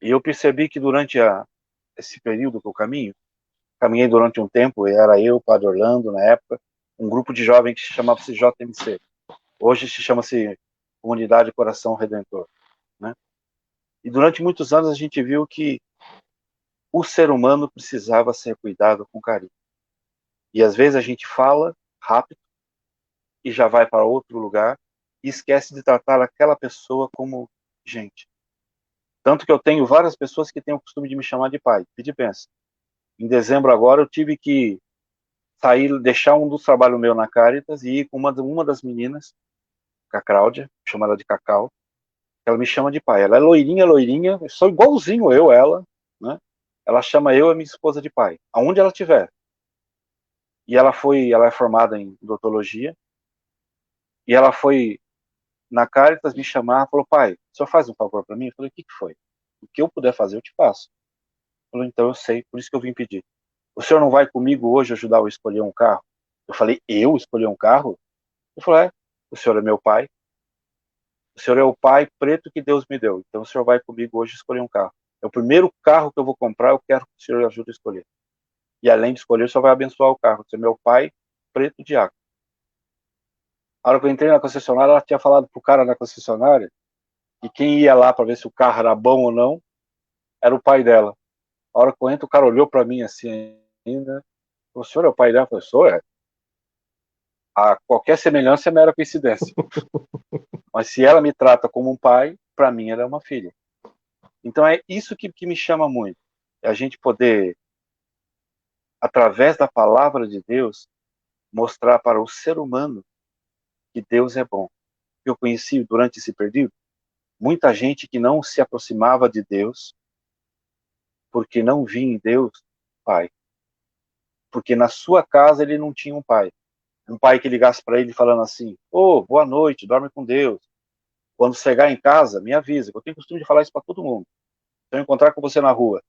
E eu percebi que durante esse período que eu caminhei durante um tempo, e era eu, o Padre Orlando, na época, um grupo de jovens que se chamava-se JMC. Hoje se chama-se Comunidade Coração Redentor, né? E durante muitos anos a gente viu que o ser humano precisava ser cuidado com carinho. E às vezes a gente fala rápido e já vai para outro lugar e esquece de tratar aquela pessoa como gente. Tanto que eu tenho várias pessoas que têm o costume de me chamar de pai. E de pensa. Em dezembro agora eu tive que sair, deixar um dos trabalhos meu na Caritas e ir com uma das meninas, com a Cláudia, chamo ela de Cacau, Ela me chama de pai. Ela é loirinha, loirinha, eu sou igualzinho eu, ela, né? Ela chama eu e minha esposa de pai, aonde ela estiver. E ela é formada em odontologia, e ela foi na Caritas me chamar, falou, pai, o senhor faz um favor para mim? Eu falei, o que que foi? O que eu puder fazer, eu te faço. Falou, então eu sei, por isso que eu vim pedir. O senhor não vai comigo hoje ajudar eu a escolher um carro? Eu falei, eu escolher um carro? Ele falou, o senhor é meu pai, o senhor é o pai preto que Deus me deu, então o senhor vai comigo hoje escolher um carro. É o primeiro carro que eu vou comprar, eu quero que o senhor ajude a escolher. E além de escolher, o senhor vai abençoar o carro. Você é meu pai preto diácono. A hora que eu entrei na concessionária, ela tinha falado pro cara na concessionária que quem ia lá para ver se o carro era bom ou não era o pai dela. A hora que eu entro, o cara olhou para mim assim ainda. O senhor é o pai dela? Eu falei, sou, é. Qualquer semelhança é mera coincidência. Mas se ela me trata como um pai, para mim ela é uma filha. Então é isso que me chama muito. É a gente poder, através da palavra de Deus, mostrar para o ser humano que Deus é bom. Eu conheci durante esse período muita gente que não se aproximava de Deus porque não via em Deus pai. Porque na sua casa ele não tinha um pai. Um pai que ligasse para ele falando assim, boa noite, dorme com Deus. Quando chegar em casa, me avisa. Eu tenho costume de falar isso para todo mundo. Se eu encontrar com você na rua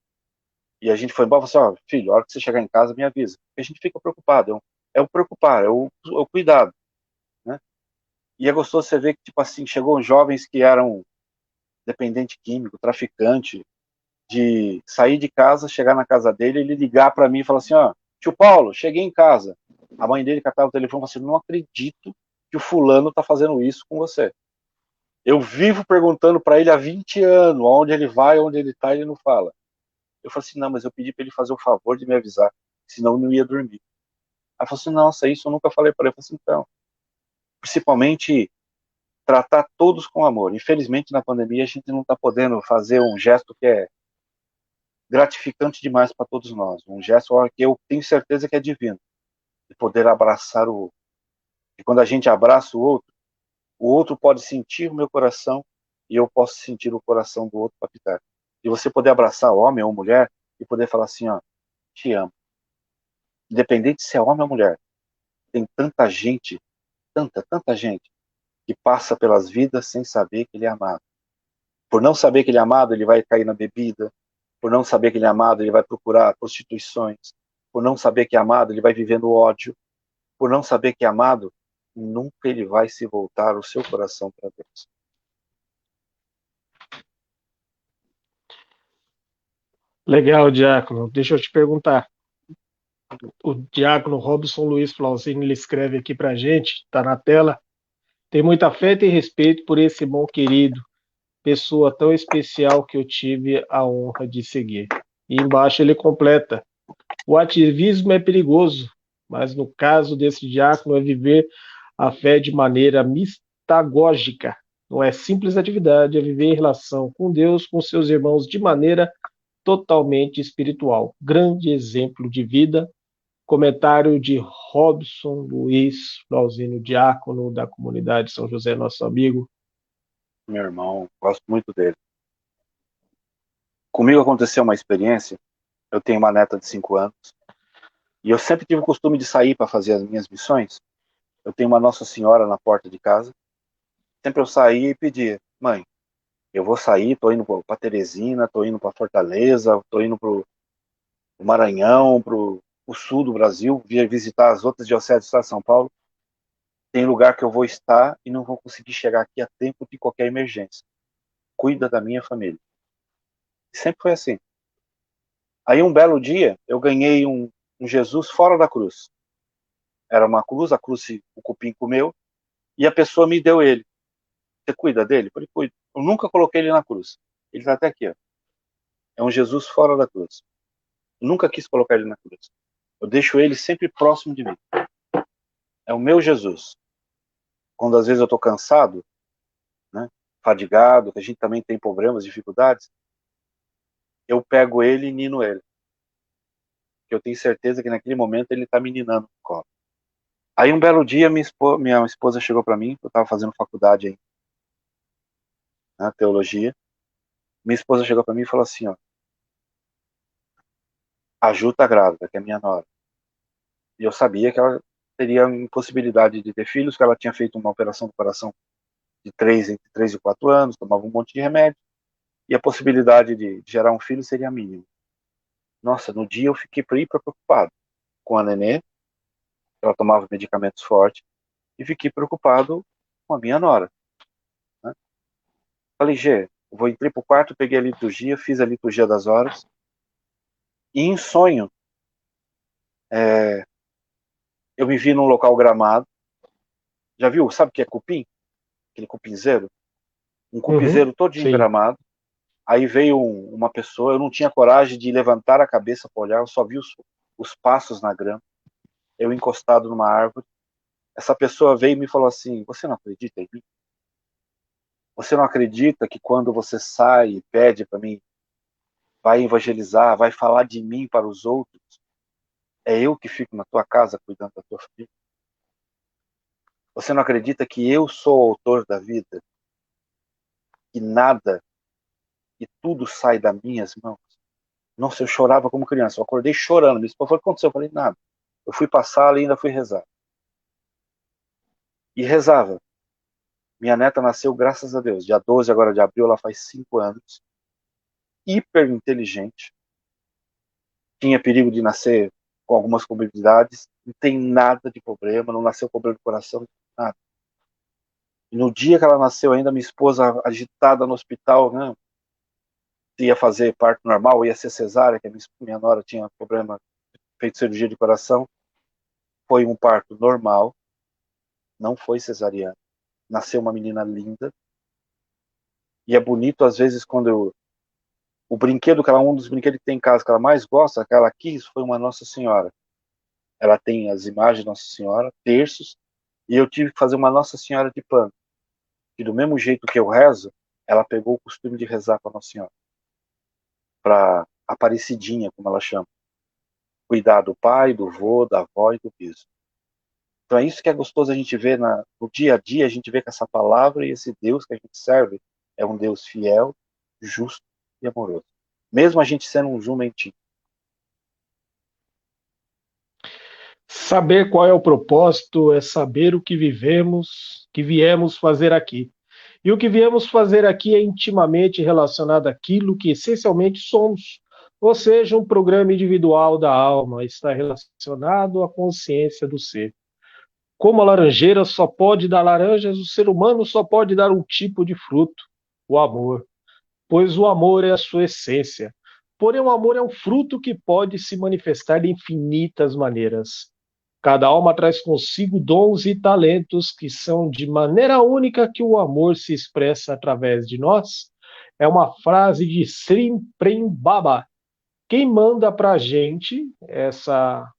e a gente foi embora, você fala assim, filho, a hora que você chegar em casa, me avisa. Porque a gente fica preocupado. É o preocupar, é o cuidado. Né? E é gostoso você ver que, tipo assim, chegou jovens que eram dependente químico, traficante, de sair de casa, chegar na casa dele, ele ligar para mim e falar assim, tio Paulo, cheguei em casa. A mãe dele catava o telefone e falou assim, não acredito que o fulano tá fazendo isso com você. Eu vivo perguntando para ele há 20 anos, onde ele vai, onde ele tá, ele não fala. Eu falei assim, não, mas eu pedi para ele fazer o favor de me avisar, senão eu não ia dormir. Ela falou assim, nossa, isso eu nunca falei para ele. Eu falei assim, então, principalmente tratar todos com amor. Infelizmente, na pandemia, a gente não está podendo fazer um gesto que é gratificante demais para todos nós. Um gesto que eu tenho certeza que é divino. De poder abraçar o outro. E quando a gente abraça o outro pode sentir o meu coração e eu posso sentir o coração do outro palpitar. E você poder abraçar homem ou mulher e poder falar assim, te amo. Independente se é homem ou mulher. Tem tanta gente, tanta gente, que passa pelas vidas sem saber que ele é amado. Por não saber que ele é amado, ele vai cair na bebida. Por não saber que ele é amado, ele vai procurar prostituições. Por não saber que é amado, ele vai viver no ódio. Por não saber que é amado, nunca ele vai se voltar o seu coração para Deus. Legal, Diácono. Deixa eu te perguntar. O Diácono Robson Luiz Flauzini, ele escreve aqui para a gente, está na tela. Tem muita fé e respeito por esse irmão querido, pessoa tão especial que eu tive a honra de seguir. E embaixo ele completa: o ativismo é perigoso, mas no caso desse diácono é viver a fé de maneira mistagógica. Não é simples atividade, é viver em relação com Deus, com seus irmãos, de maneira totalmente espiritual. Grande exemplo de vida. Comentário de Robson Luiz Flauzino, diácono da comunidade São José, nosso amigo. Meu irmão, gosto muito dele. Comigo aconteceu uma experiência. Eu tenho uma neta de 5 anos. E eu sempre tive o costume de sair para fazer as minhas missões. Eu tenho uma Nossa Senhora na porta de casa. Sempre eu saía e pedia, mãe, eu vou sair, tô indo para Teresina, tô indo para Fortaleza, tô indo pro Maranhão, pro sul do Brasil, via visitar as outras dioceses do estado de São Paulo. Tem lugar que eu vou estar e não vou conseguir chegar aqui a tempo de qualquer emergência. Cuida da minha família. Sempre foi assim. Aí um belo dia, eu ganhei um Jesus fora da cruz. Era uma cruz, a cruz o cupim comeu, e a pessoa me deu ele. Você cuida dele? Eu falei, cuido. Eu nunca coloquei ele na cruz. Ele está até aqui, ó. É um Jesus fora da cruz. Eu nunca quis colocar ele na cruz. Eu deixo ele sempre próximo de mim. É o meu Jesus. Quando às vezes eu estou cansado, né, fadigado, que a gente também tem problemas, dificuldades, eu pego ele e nino ele. Porque eu tenho certeza que naquele momento ele está me ninando no colo. Aí um belo dia minha esposa chegou para mim, eu estava fazendo faculdade aí. na teologia. Minha esposa chegou para mim e falou assim, ó, a Ju tá grávida, que é minha nora. E eu sabia que ela teria impossibilidade de ter filhos, que ela tinha feito uma operação do coração entre 3 e 4 anos, tomava um monte de remédio, e a possibilidade de gerar um filho seria mínima. Nossa, no dia eu fiquei hiper preocupado com a nenê, ela tomava medicamentos fortes, e fiquei preocupado com a minha nora. Né? Falei, Gê, entrei pro quarto, peguei a liturgia, fiz a liturgia das horas, e em sonho, eu me vi num local gramado. Já viu? Sabe o que é cupim? Aquele cupinzeiro? Um Uhum, cupinzeiro todo sim. gramado. Aí veio uma pessoa, eu não tinha coragem de levantar a cabeça para olhar, eu só vi os passos na grama. Eu encostado numa árvore. Essa pessoa veio e me falou assim, você não acredita em mim? Você não acredita que quando você sai e pede para mim, vai evangelizar, vai falar de mim para os outros, é eu que fico na tua casa cuidando da tua família? Você não acredita que eu sou o autor da vida? Que nada e tudo sai das minhas mãos? Nossa, eu chorava como criança. Eu acordei chorando. Minha esposa falou, o que aconteceu? Eu falei, nada. Eu fui para a sala e ainda fui rezar. E rezava. Minha neta nasceu, graças a Deus. Dia 12 agora de abril, ela faz 5 anos. Hiper inteligente. Tinha perigo de nascer com algumas comorbidades. Não tem nada de problema. Não nasceu com problema do coração. Nada. E no dia que ela nasceu, ainda minha esposa agitada no hospital, né? Ia fazer parto normal, ia ser cesárea, que a minha nora tinha problema, feito cirurgia de coração. Foi um parto normal, não foi cesariana. Nasceu uma menina linda. E é bonito, às vezes, quando o brinquedo, um dos brinquedos que tem em casa que ela mais gosta, que ela quis, foi uma Nossa Senhora. Ela tem as imagens de Nossa Senhora, terços, e eu tive que fazer uma Nossa Senhora de pano. E do mesmo jeito que eu rezo, ela pegou o costume de rezar para Nossa Senhora. Para Aparecidinha, como ela chama. Cuidar do pai, do vô, da avó e do bispo. Então é isso que é gostoso a gente ver no dia a dia, a gente vê que essa palavra e esse Deus que a gente serve é um Deus fiel, justo e amoroso. Mesmo a gente sendo um jumentinho. Saber qual é o propósito é saber o que vivemos, que viemos fazer aqui. E o que viemos fazer aqui é intimamente relacionado àquilo que essencialmente somos. Ou seja, um programa individual da alma está relacionado à consciência do ser. Como a laranjeira só pode dar laranjas, o ser humano só pode dar um tipo de fruto, o amor, pois o amor é a sua essência. Porém, o amor é um fruto que pode se manifestar de infinitas maneiras. Cada alma traz consigo dons e talentos que são de maneira única que o amor se expressa através de nós. É uma frase de Sri Prem Baba. Quem manda para a gente essa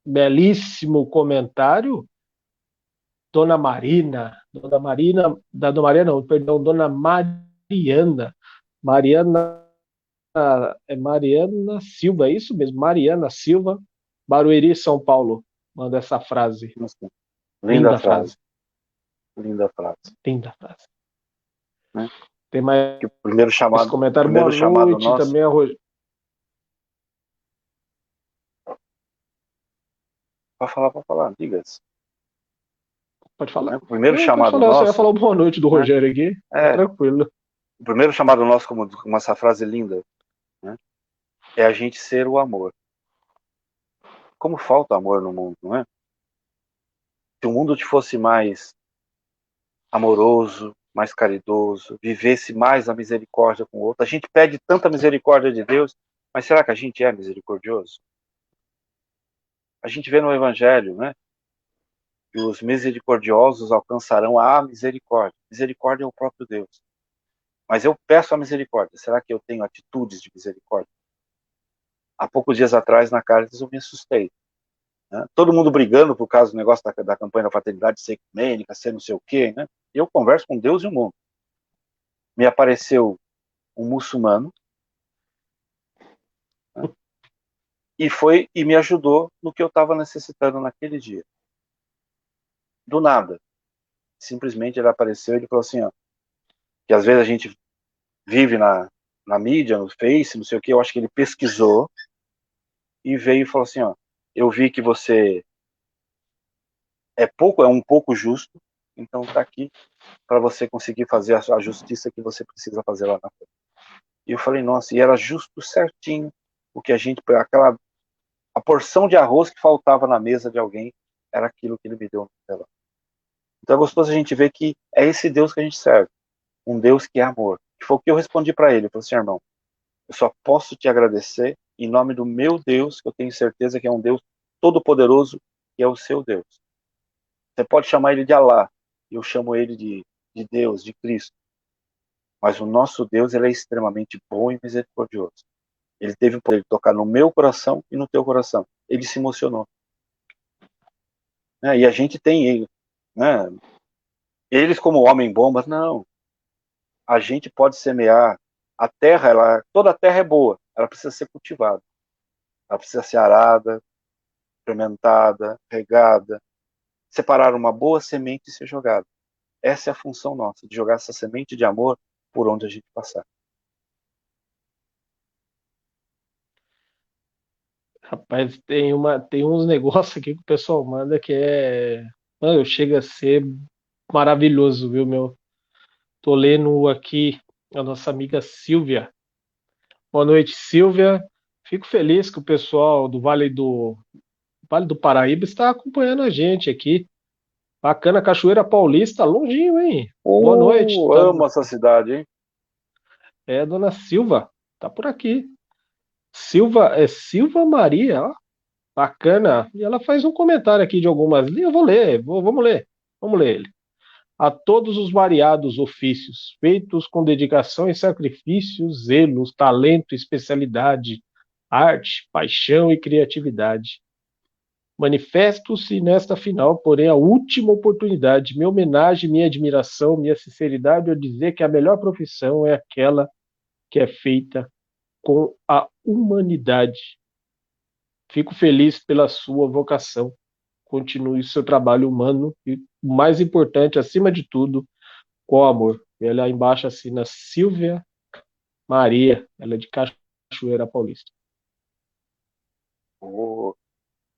belíssimo comentário? Dona Marina, da Dona Maria não, perdão, Dona Mariana. Mariana é Mariana Silva, é isso mesmo, Mariana Silva, Barueri, São Paulo. Manda essa frase. Nossa, linda Linda frase. frase. Linda frase. Linda frase. Né? Tem mais Que o comentário. Boa primeiro chamado noite nosso. também a Rogério. Pode falar, diga-se. Pode falar. Né? O primeiro Não, pode chamado falar. Eu só ia nosso, falar boa noite do né? Rogério aqui. Tá É, tranquilo. o primeiro chamado nosso, como essa frase linda, né? É a gente ser o amor. Como falta amor no mundo, não é? Se o mundo fosse mais amoroso, mais caridoso, vivesse mais a misericórdia com o outro. A gente pede tanta misericórdia de Deus, mas será que a gente é misericordioso? A gente vê no Evangelho, né? Que os misericordiosos alcançarão a misericórdia. Misericórdia é o próprio Deus. Mas eu peço a misericórdia. Será que eu tenho atitudes de misericórdia? Há poucos dias atrás, na Caritas, eu me assustei. Né? Todo mundo brigando por causa do negócio da campanha da fraternidade ser ecumênica, ser não sei o quê. Né? Eu converso com Deus e o mundo. Me apareceu um muçulmano, né? E me ajudou no que eu estava necessitando naquele dia. Do nada. Simplesmente ele apareceu e ele falou assim, ó, que às vezes a gente vive na mídia, no Face, não sei o que, eu acho que ele pesquisou e veio e falou assim, ó, eu vi que você é um pouco justo, então tá aqui para você conseguir fazer a justiça que você precisa fazer lá na frente. E eu falei, nossa, e era justo certinho o que a porção de arroz que faltava na mesa de alguém era aquilo que ele me deu no telão. Então é gostoso a gente ver que é esse Deus que a gente serve, um Deus que é amor. Que foi o que eu respondi para ele, eu falei assim, irmão, eu só posso te agradecer em nome do meu Deus, que eu tenho certeza que é um Deus todo-poderoso, que é o seu Deus. Você pode chamar ele de Alá, eu chamo ele de Deus, de Cristo. Mas o nosso Deus, ele é extremamente bom e misericordioso. Ele teve o poder de tocar no meu coração e no teu coração. Ele se emocionou. Né? E a gente tem ele. Né? Eles como homem-bombas, não. A gente pode semear. A terra, toda a terra é boa. Ela precisa ser cultivada. Ela precisa ser arada, fermentada, regada. Separar uma boa semente e ser jogada. Essa é a função nossa, de jogar essa semente de amor por onde a gente passar. Rapaz, tem uns negócios aqui que o pessoal manda que mano, chega a ser maravilhoso, viu, meu? Tô lendo aqui a nossa amiga Silvia. Boa noite, Silvia. Fico feliz que o pessoal do Vale do Paraíba está acompanhando a gente aqui. Bacana, Cachoeira Paulista, longinho, hein? Boa noite. Amo essa cidade, hein? É, dona Silva, tá por aqui. Silva Maria, ó, bacana. E ela faz um comentário aqui de algumas. Eu vou ler, vamos ler. Vamos ler ele. A todos os variados ofícios, feitos com dedicação e sacrifício, zelo, talento, especialidade, arte, paixão e criatividade. Manifesto-se nesta final, porém, a última oportunidade, minha homenagem, minha admiração, minha sinceridade ao dizer que a melhor profissão é aquela que é feita com a humanidade. Fico feliz pela sua vocação. Continue o seu trabalho humano e, o mais importante, acima de tudo, com amor. E ela embaixo assina Silvia Maria, ela é de Cachoeira Paulista.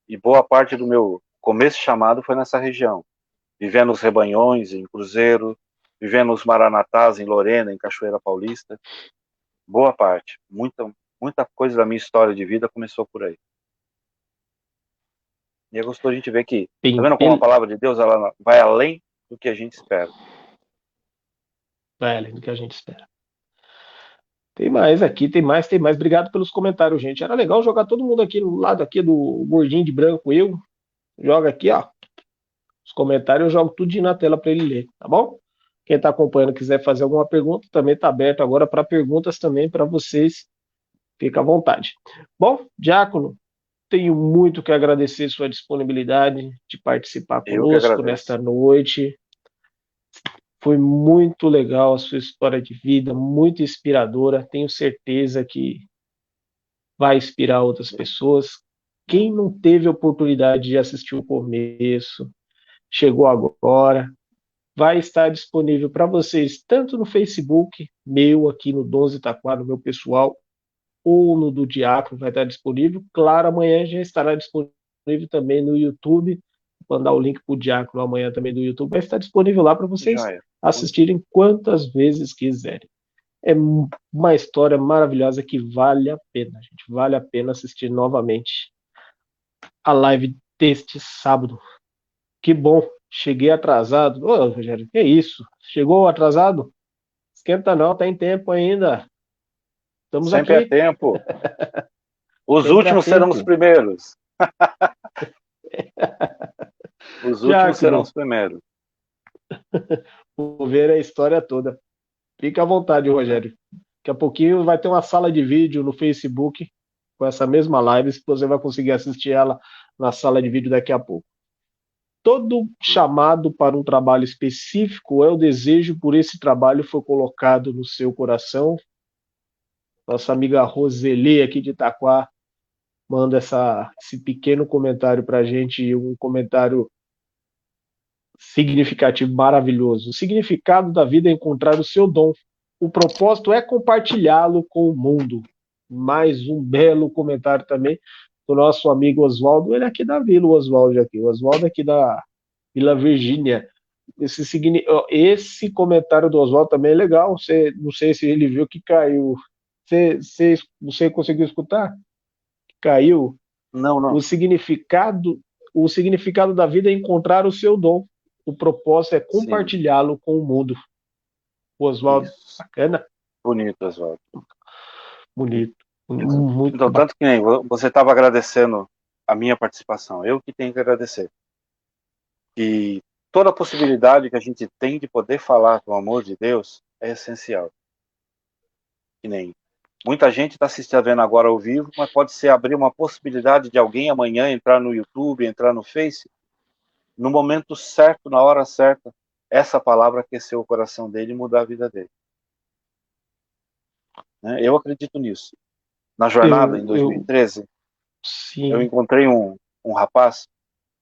E boa parte do meu começo chamado foi nessa região. Vivendo os Rebanhões, em Cruzeiro, vivendo os Maranatás, em Lorena, em Cachoeira Paulista. Boa parte. Muita coisa da minha história de vida começou por aí. E é gostoso a gente ver que, tá vendo como a palavra de Deus ela vai além do que a gente espera. Vai além do que a gente espera. Tem mais aqui, tem mais. Obrigado pelos comentários, gente. Era legal jogar todo mundo aqui no lado aqui do gordinho de branco, eu. Joga aqui, ó. Os comentários eu jogo tudinho na tela para ele ler, tá bom? Quem está acompanhando quiser fazer alguma pergunta, também está aberto agora para perguntas também para vocês. Fica à vontade. Bom, Diácono, tenho muito que agradecer sua disponibilidade de participar conosco nesta noite. Foi muito legal a sua história de vida, muito inspiradora. Tenho certeza que vai inspirar outras pessoas. Quem não teve a oportunidade de assistir o começo, chegou agora, vai estar disponível para vocês tanto no Facebook, meu aqui no Dons Itaquá, no meu pessoal, ou no do Diácono vai estar disponível. Claro, amanhã já estará disponível também no YouTube. Vou mandar o link para o Diácono amanhã também do YouTube. Vai estar disponível lá para vocês assistirem quantas vezes quiserem. É uma história maravilhosa que vale a pena, gente. Vale a pena assistir novamente a live deste sábado. Que bom. Cheguei atrasado. Ô, Rogério, que isso? Chegou atrasado? Esquenta não, tem tempo ainda. Estamos Sempre aqui. é tempo. Os últimos serão os primeiros. Os últimos serão os primeiros. Vou ver a história toda. Fique à vontade, Rogério. Daqui a pouquinho vai ter uma sala de vídeo no Facebook com essa mesma live, se você vai conseguir assistir ela na sala de vídeo daqui a pouco. Todo chamado para um trabalho específico é o desejo por esse trabalho foi colocado no seu coração. Nossa amiga Roseli aqui de Itaquá manda esse pequeno comentário para a gente, um comentário significativo, maravilhoso. O significado da vida é encontrar o seu dom. O propósito é compartilhá-lo com o mundo. Mais um belo comentário também do nosso amigo Oswaldo. Ele é aqui da Vila, o Oswaldo aqui. O Oswaldo é aqui da Vila Virgínia. Esse comentário do Oswaldo também é legal. Não sei se ele viu que caiu. Você conseguiu escutar? Caiu. Não, O não. significado, o significado da vida é encontrar o seu dom. O propósito é Sim, compartilhá-lo com o mundo. O Oswaldo, isso. bacana, Bonito, Oswaldo. bonito, Então, muito então, bacana. tanto que nem você estava agradecendo a minha participação, eu que tenho que agradecer. E toda a possibilidade que a gente tem de poder falar do amor de Deus é essencial. Que nem muita gente está assistindo vendo agora ao vivo, mas pode ser abrir uma possibilidade de alguém amanhã entrar no YouTube, entrar no Face, no momento certo, na hora certa, essa palavra aqueceu o coração dele e mudar a vida dele. Né? Eu acredito nisso. Na jornada, em Eu, 2013, eu sim, encontrei um rapaz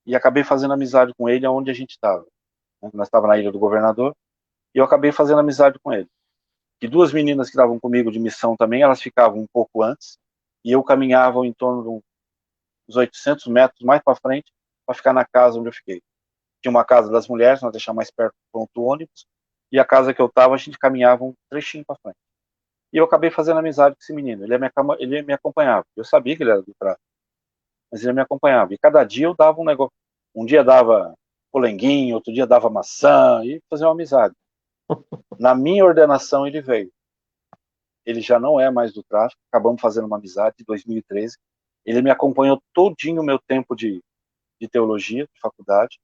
e acabei fazendo amizade com ele onde a gente estava. Nós estávamos na Ilha do Governador e eu acabei fazendo amizade com ele. E duas meninas que estavam comigo de missão também, elas ficavam um pouco antes e eu caminhava em torno de uns 800 metros mais para frente para ficar na casa onde eu fiquei. Tinha uma casa das mulheres, nós deixamos mais perto do ponto ônibus, e a casa que eu estava, a gente caminhava um trechinho para frente. E eu acabei fazendo amizade com esse menino. Ele me acompanhava. Eu sabia que ele era do tráfico, mas ele me acompanhava. E cada dia eu dava um negócio. Um dia dava polenguinho, outro dia dava maçã, e fazia uma amizade. Na minha ordenação ele veio. Ele já não é mais do tráfico, acabamos fazendo uma amizade em 2013. Ele me acompanhou todinho o meu tempo de teologia, de faculdade,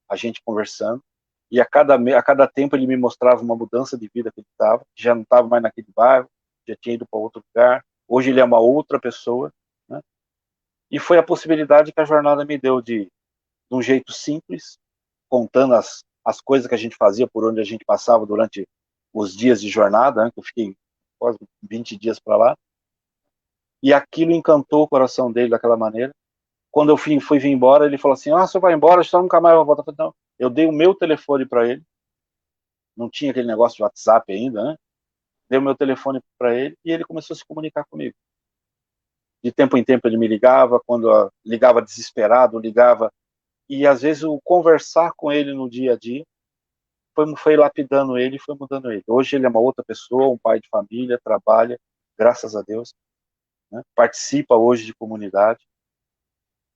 a gente conversando. E a cada tempo ele me mostrava uma mudança de vida que ele estava, já não estava mais naquele bairro, já tinha ido para outro lugar. Hoje ele é uma outra pessoa, né? E foi a possibilidade que a jornada me deu de um jeito simples, contando as coisas que a gente fazia, por onde a gente passava durante os dias de jornada, né, que eu fiquei quase 20 dias para lá, e aquilo encantou o coração dele daquela maneira. Quando eu fui vir embora, ele falou assim: você vai embora, só nunca mais vai voltar. Eu falei, não. Eu dei o meu telefone para ele, não tinha aquele negócio de WhatsApp ainda, né? Dei o meu telefone para ele e ele começou a se comunicar comigo. De tempo em tempo ele me ligava, quando ligava desesperado, ligava. E às vezes o conversar com ele no dia a dia foi lapidando ele, foi mudando ele. Hoje ele é uma outra pessoa, um pai de família, trabalha, graças a Deus, né? Participa hoje de comunidade.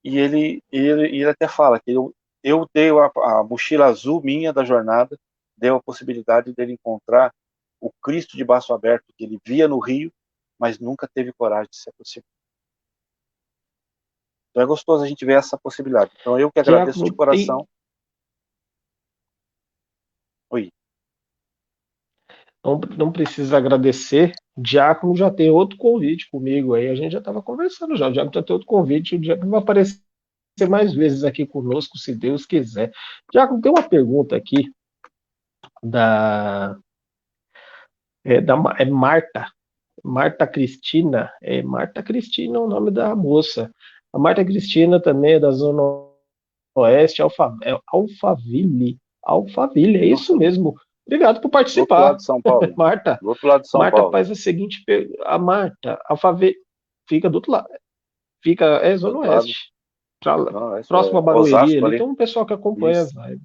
E ele até fala que eu dei a mochila azul minha da jornada, deu a possibilidade dele encontrar o Cristo de braço aberto que ele via no Rio, mas nunca teve coragem de se aproximar. Então é gostoso a gente ver essa possibilidade. Então eu que agradeço de Diácono, coração. Oi. não precisa agradecer. O Diácono já tem outro convite comigo aí. A gente já estava conversando já. O Diácono já tem outro convite. O Diácono vai aparecer mais vezes aqui conosco, se Deus quiser. Diácono, tem uma pergunta aqui da, é Marta. Marta Cristina. É Marta Cristina é o nome da moça. A Marta Cristina também é da Zona Oeste, Alphaville. Alphaville, é isso Nossa, mesmo. Obrigado por do outro lado participar, de São Paulo. Marta. Do outro lado de São Marta Paulo. faz a seguinte pergunta. A Marta, Alphaville, fica do outro lado. Do Zona outro lado. Oeste. Pra- Não, Próximo a Barueri Osasco ali, ali. tem um pessoal que acompanha as Isso. lives.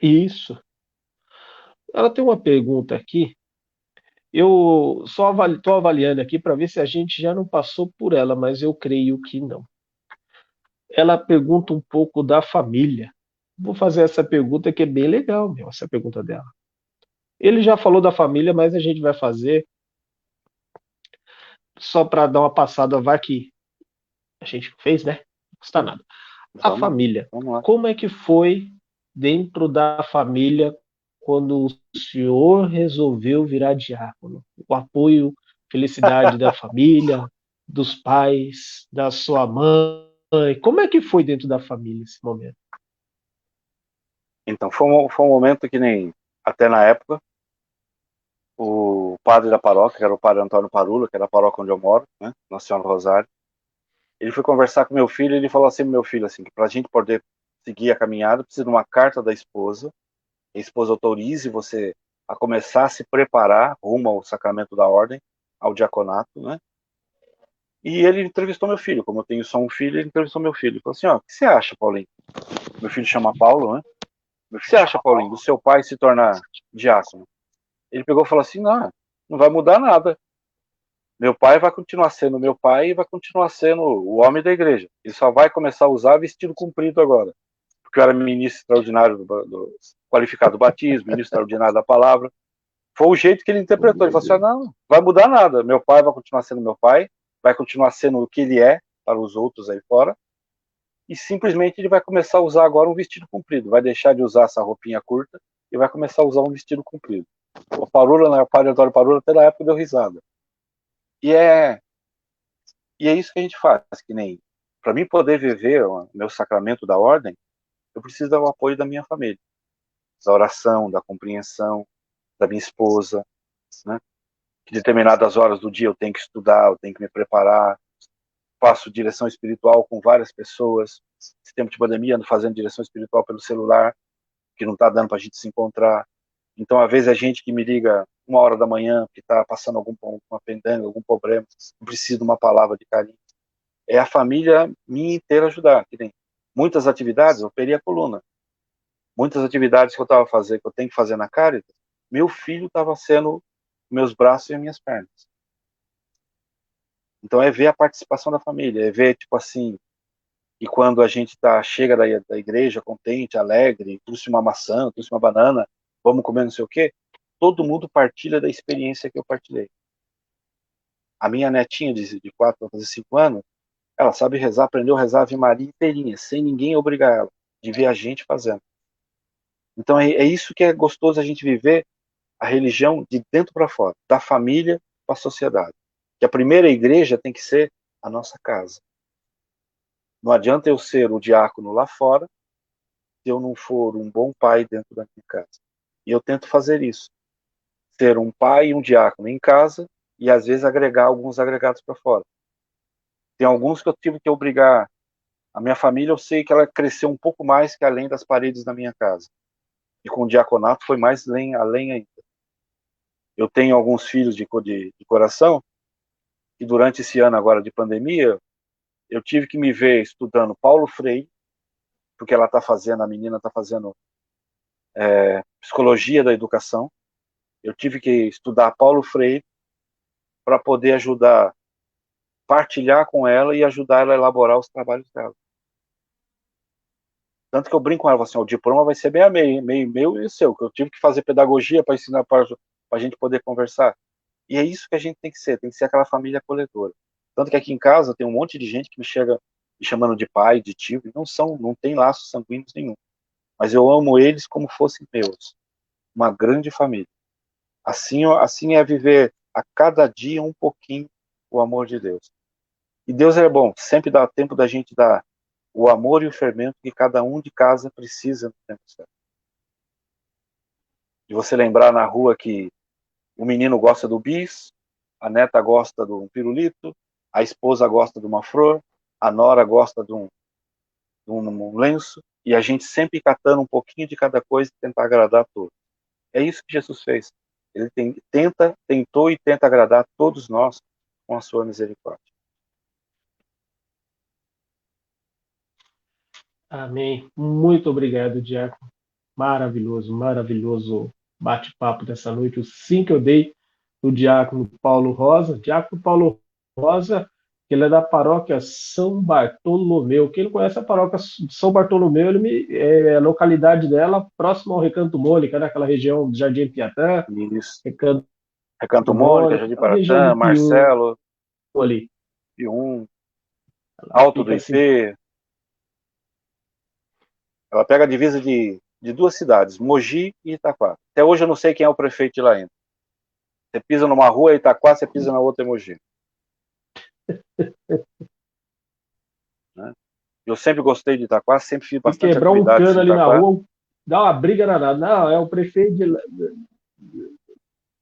Isso. Ela tem uma pergunta aqui. Eu só estou avaliando aqui para ver se a gente já não passou por ela, mas eu creio que não. Ela pergunta um pouco da família. Vou fazer essa pergunta que é bem legal, meu, essa pergunta dela. Ele já falou da família, mas a gente vai fazer só para dar uma passada, vai que a gente fez, né? Não custa nada. A Vamos, família. vamos lá. Como é que foi dentro da família quando o senhor resolveu virar diácono? O apoio, felicidade da família, dos pais, da sua mãe. Como é que foi dentro da família esse momento? Então, foi um momento que nem, até na época, o padre da paróquia, que era o padre Antônio Parula, que era a paróquia onde eu moro, né, na Senhora Rosário, ele foi conversar com meu filho e ele falou assim, meu filho, assim, que pra gente poder seguir a caminhada, precisa de uma carta da esposa. A esposa autorize você a começar a se preparar rumo ao sacramento da ordem, ao diaconato, né? E ele entrevistou meu filho. Como eu tenho só um filho, ele entrevistou meu filho. Ele falou assim, ó, o que você acha, Paulinho? Meu filho chama Paulo, né? O que você acha, Paulinho, do seu pai se tornar diácono? Ele pegou e falou assim, não vai mudar nada. Meu pai vai continuar sendo meu pai e vai continuar sendo o homem da igreja. Ele só vai começar a usar vestido comprido agora. Porque eu era ministro extraordinário do qualificado do batismo, ministro extraordinário da palavra. Foi o jeito que ele interpretou. Ele falou assim, não vai mudar nada. Meu pai vai continuar sendo meu pai, vai continuar sendo o que ele é para os outros aí fora, e simplesmente ele vai começar a usar agora um vestido comprido. Vai deixar de usar essa roupinha curta e vai começar a usar um vestido comprido. O Parula, o padre Antônio Parula, até na época deu risada. E é isso que a gente faz, que nem para mim poder viver o meu sacramento da ordem, eu preciso do apoio da minha família, da oração, da compreensão, da minha esposa, né? Que determinadas horas do dia eu tenho que estudar, eu tenho que me preparar, faço direção espiritual com várias pessoas. Esse tempo de pandemia ando fazendo direção espiritual pelo celular, que não está dando para a gente se encontrar. Então, às vezes, é gente que me liga 1h da manhã, que está passando alguma pendanga, algum problema, precisa de uma palavra de carinho. É a família minha inteira ajudar. Que tem muitas atividades, eu operei a coluna. Muitas atividades que eu estava fazendo, que eu tenho que fazer na Caritas, meu filho estava sendo meus braços e as minhas pernas. Então é ver a participação da família, é ver, tipo assim, e quando a gente chega da igreja contente, alegre, trouxe uma maçã, trouxe uma banana, vamos comer não sei o quê, todo mundo partilha da experiência que eu partilhei. A minha netinha de 4 para fazer 5 anos, ela sabe rezar, aprendeu a rezar a Ave Maria inteirinha, sem ninguém obrigar ela, de ver a gente fazendo. Então é isso que é gostoso a gente viver a religião de dentro para fora, da família para a sociedade. Que a primeira igreja tem que ser a nossa casa. Não adianta eu ser o diácono lá fora se eu não for um bom pai dentro da minha casa. E eu tento fazer isso. Ser um pai e um diácono em casa e às vezes agregar alguns agregados para fora. Tem alguns que eu tive que obrigar. A minha família, eu sei que ela cresceu um pouco mais que além das paredes da minha casa. E com o diaconato foi mais além ainda. Eu tenho alguns filhos de coração e durante esse ano agora de pandemia, eu tive que me ver estudando Paulo Freire, porque a menina está fazendo psicologia da educação. Eu tive que estudar Paulo Freire para poder ajudar, partilhar com ela e ajudar ela a elaborar os trabalhos dela. Tanto que eu brinco com ela, assim, o diploma vai ser meio meu e o seu, que eu tive que fazer pedagogia para ensinar para a gente poder conversar. E é isso que a gente tem que ser aquela família acolhedora. Tanto que aqui em casa tem um monte de gente que me chega me chamando de pai, de tio, e não tem laços sanguíneos nenhum. Mas eu amo eles como fossem meus. Uma grande família. Assim é viver a cada dia um pouquinho o amor de Deus. E Deus é bom, sempre dá tempo da gente dar o amor e o fermento que cada um de casa precisa no tempo certo. De você lembrar na rua que o menino gosta do bis, a neta gosta do pirulito, a esposa gosta de uma flor, a nora gosta de um lenço, e a gente sempre catando um pouquinho de cada coisa e tentar agradar a todos. É isso que Jesus fez. Ele tentou e tenta agradar a todos nós com a sua misericórdia. Amém. Muito obrigado, Diácono. Maravilhoso, maravilhoso bate-papo dessa noite. O sim que eu dei do Diácono Paulo Rosa. Diácono Paulo Rosa, ele é da paróquia São Bartolomeu. Quem não conhece a paróquia São Bartolomeu, a localidade dela, próximo ao Recanto Mônica, naquela região do Jardim Piatã, Isso. Recanto Recanto Mônica, Mônica, Jardim a região Paratã, do Piú Marcelo, ali. Pium, Ela Alto do fica assim. Ipê. Ela pega a divisa de 2 cidades, Mogi e Itaquá. Até hoje eu não sei quem é o prefeito de lá ainda. Você pisa numa rua, é Itaquá, você pisa na outra, é Mogi. Né? Eu sempre gostei de Itaquá, sempre fiz E bastante quebrar um atividades cano em ali na Itaquá. rua, dá uma briga danada. Não, é o prefeito de.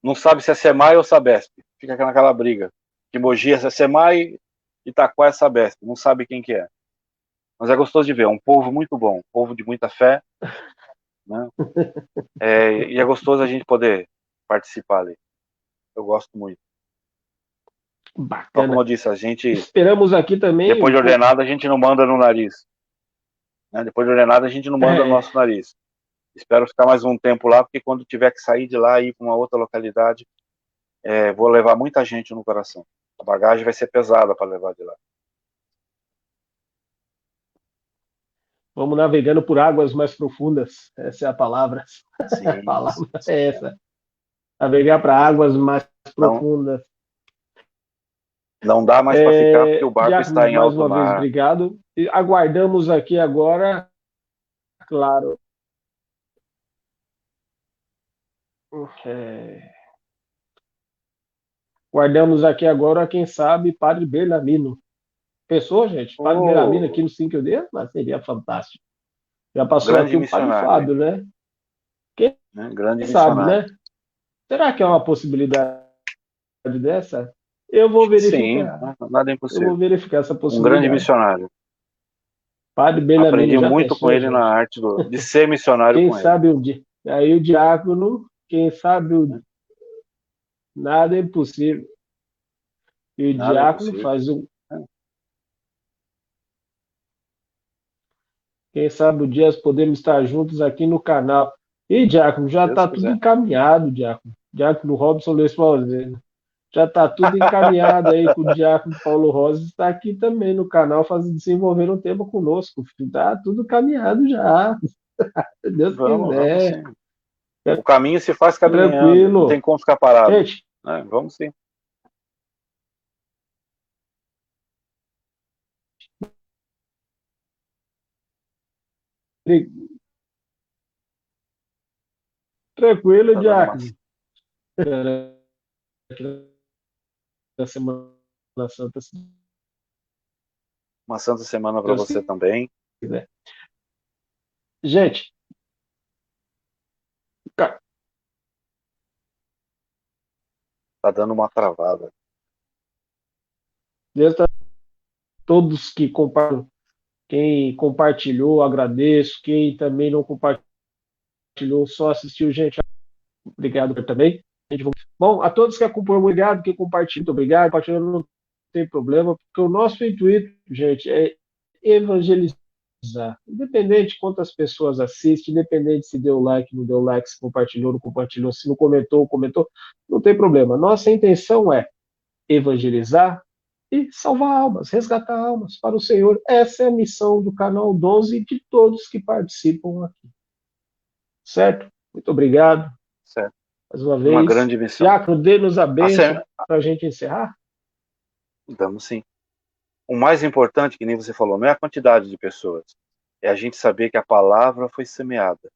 Não sabe se é SEMAI ou Sabesp. Fica naquela briga. Que Mogi é SEMAI, Itaquá é Sabesp. Não sabe quem que é. Mas é gostoso de ver, é um povo muito bom, um povo de muita fé, né? E é gostoso a gente poder participar ali. Eu gosto muito. Só como Bacana. eu disse, a gente, Esperamos aqui também depois de ordenado, a gente não manda no nariz. Né? Depois de ordenado, a gente não manda no É, nosso nariz. Espero ficar mais um tempo lá, porque quando tiver que sair de lá e ir para uma outra localidade, vou levar muita gente no coração. A bagagem vai ser pesada para levar de lá. vamos navegando por águas mais profundas. Essa é a palavra. A Sim, palavra sim, sim. é essa. Navegar para águas mais Não, profundas. não dá mais para ficar porque o barco está Diácono, em mais alto uma vez, mar. obrigado. E aguardamos aqui agora, claro, é, guardamos aqui agora, quem sabe, Padre Berlamino. Pensou, gente? Padre Berlamino aqui Oh, no 5D? Mas seria fantástico. Já passou grande aqui o Padre missionário, hein? Fábio, né? Quem Né? Grande sabe, missionário. né? Será que é uma possibilidade dessa? Eu vou Acho que sim, verificar. nada é Eu vou impossível. verificar essa Um grande possibilidade. missionário. Padre Bellamino, Aprendi já muito com pensou, ele na gente? arte de ser missionário Quem com ele. sabe o dia. Aí o diácono, quem sabe Né? nada é impossível. E o Nada é diácono impossível. faz o. Né? Quem sabe o dia nós podemos estar juntos aqui no canal. E, diácono, já Deus está tudo quiser. encaminhado, diácono. Diácono Robson Luiz Paulino. Já está tudo encaminhado aí com o diácono Paulo Rosa está aqui também no canal fazendo desenvolver um tema conosco. Está tudo caminhado já. Se Deus Vamos quiser. sim. O caminho se faz caminhando, não tem Tranquilo. como ficar parado. Gente, Né? Vamos sim. tranquilo, Tá dando diácono. Da Semana Santa, se uma santa semana para Deus você também. quiser. Gente, ca- Tá dando uma travada. Deus está todos que compartilham. Quem compartilhou, agradeço. Quem também não compartilhou, só assistiu, gente. Obrigado também. Bom, a todos que acompanham, obrigado. Quem compartilhou, muito obrigado. Compartilhando não tem problema, porque o nosso intuito, gente, é evangelizar. Independente de quantas pessoas assistem, independente se deu like, não deu like, se compartilhou, não compartilhou, se não comentou, comentou, não tem problema. Nossa intenção é evangelizar e salvar almas, resgatar almas para o Senhor. Essa é a missão do canal 12 e de todos que participam aqui. Certo? Muito obrigado Certo? mais uma Uma vez. grande missão. Diácono, dê-nos a A bênção para a gente encerrar. Damos sim. O mais importante, que nem você falou, não é a quantidade de pessoas. É a gente saber que a palavra foi semeada.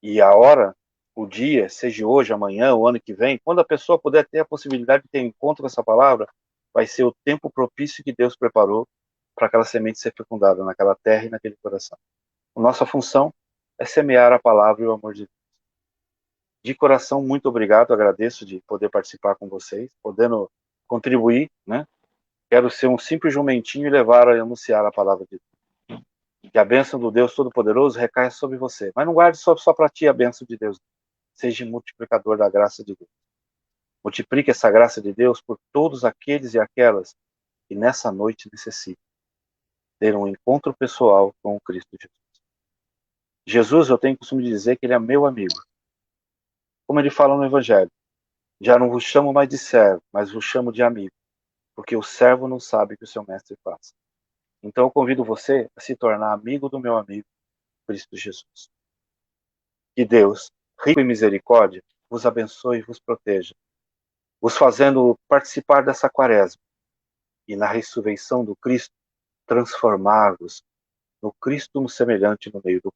E a hora, o dia, seja hoje, amanhã, o ano que vem, quando a pessoa puder ter a possibilidade de ter encontro com essa palavra, vai ser o tempo propício que Deus preparou para aquela semente ser fecundada naquela terra e naquele coração. A nossa função é semear a palavra e o amor de Deus. De coração, muito obrigado, agradeço de poder participar com vocês, podendo contribuir, né? Quero ser um simples jumentinho e levar a anunciar a palavra de Deus. Que a bênção do Deus Todo-Poderoso recaia sobre você. Mas não guarde só para ti a bênção de Deus. Seja multiplicador da graça de Deus. Multiplique essa graça de Deus por todos aqueles e aquelas que nessa noite necessitam ter um encontro pessoal com o Cristo Jesus. Jesus, eu tenho costume de dizer que ele é meu amigo. Como ele fala no Evangelho, já não vos chamo mais de servo, mas vos chamo de amigo, porque o servo não sabe o que o seu mestre faz. Então eu convido você a se tornar amigo do meu amigo, Cristo Jesus. Que Deus, rico em misericórdia, vos abençoe e vos proteja, vos fazendo participar dessa quaresma e na ressurreição do Cristo, transformar-vos no Cristo semelhante no meio do povo.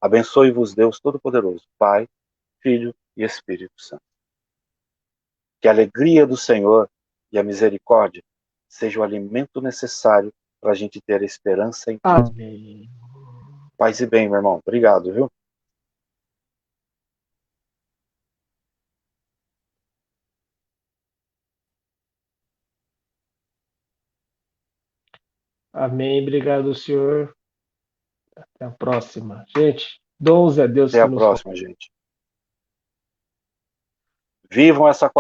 Abençoe-vos Deus Todo-Poderoso, Pai, Filho e Espírito Santo. Que a alegria do Senhor e a misericórdia seja o alimento necessário para a gente ter a esperança em Cristo. Amém. Paz e bem, meu irmão. Obrigado, viu? Amém. Obrigado, senhor. Até a próxima. Gente, dons é Deus Até que a nos próxima, gente. Vivam essa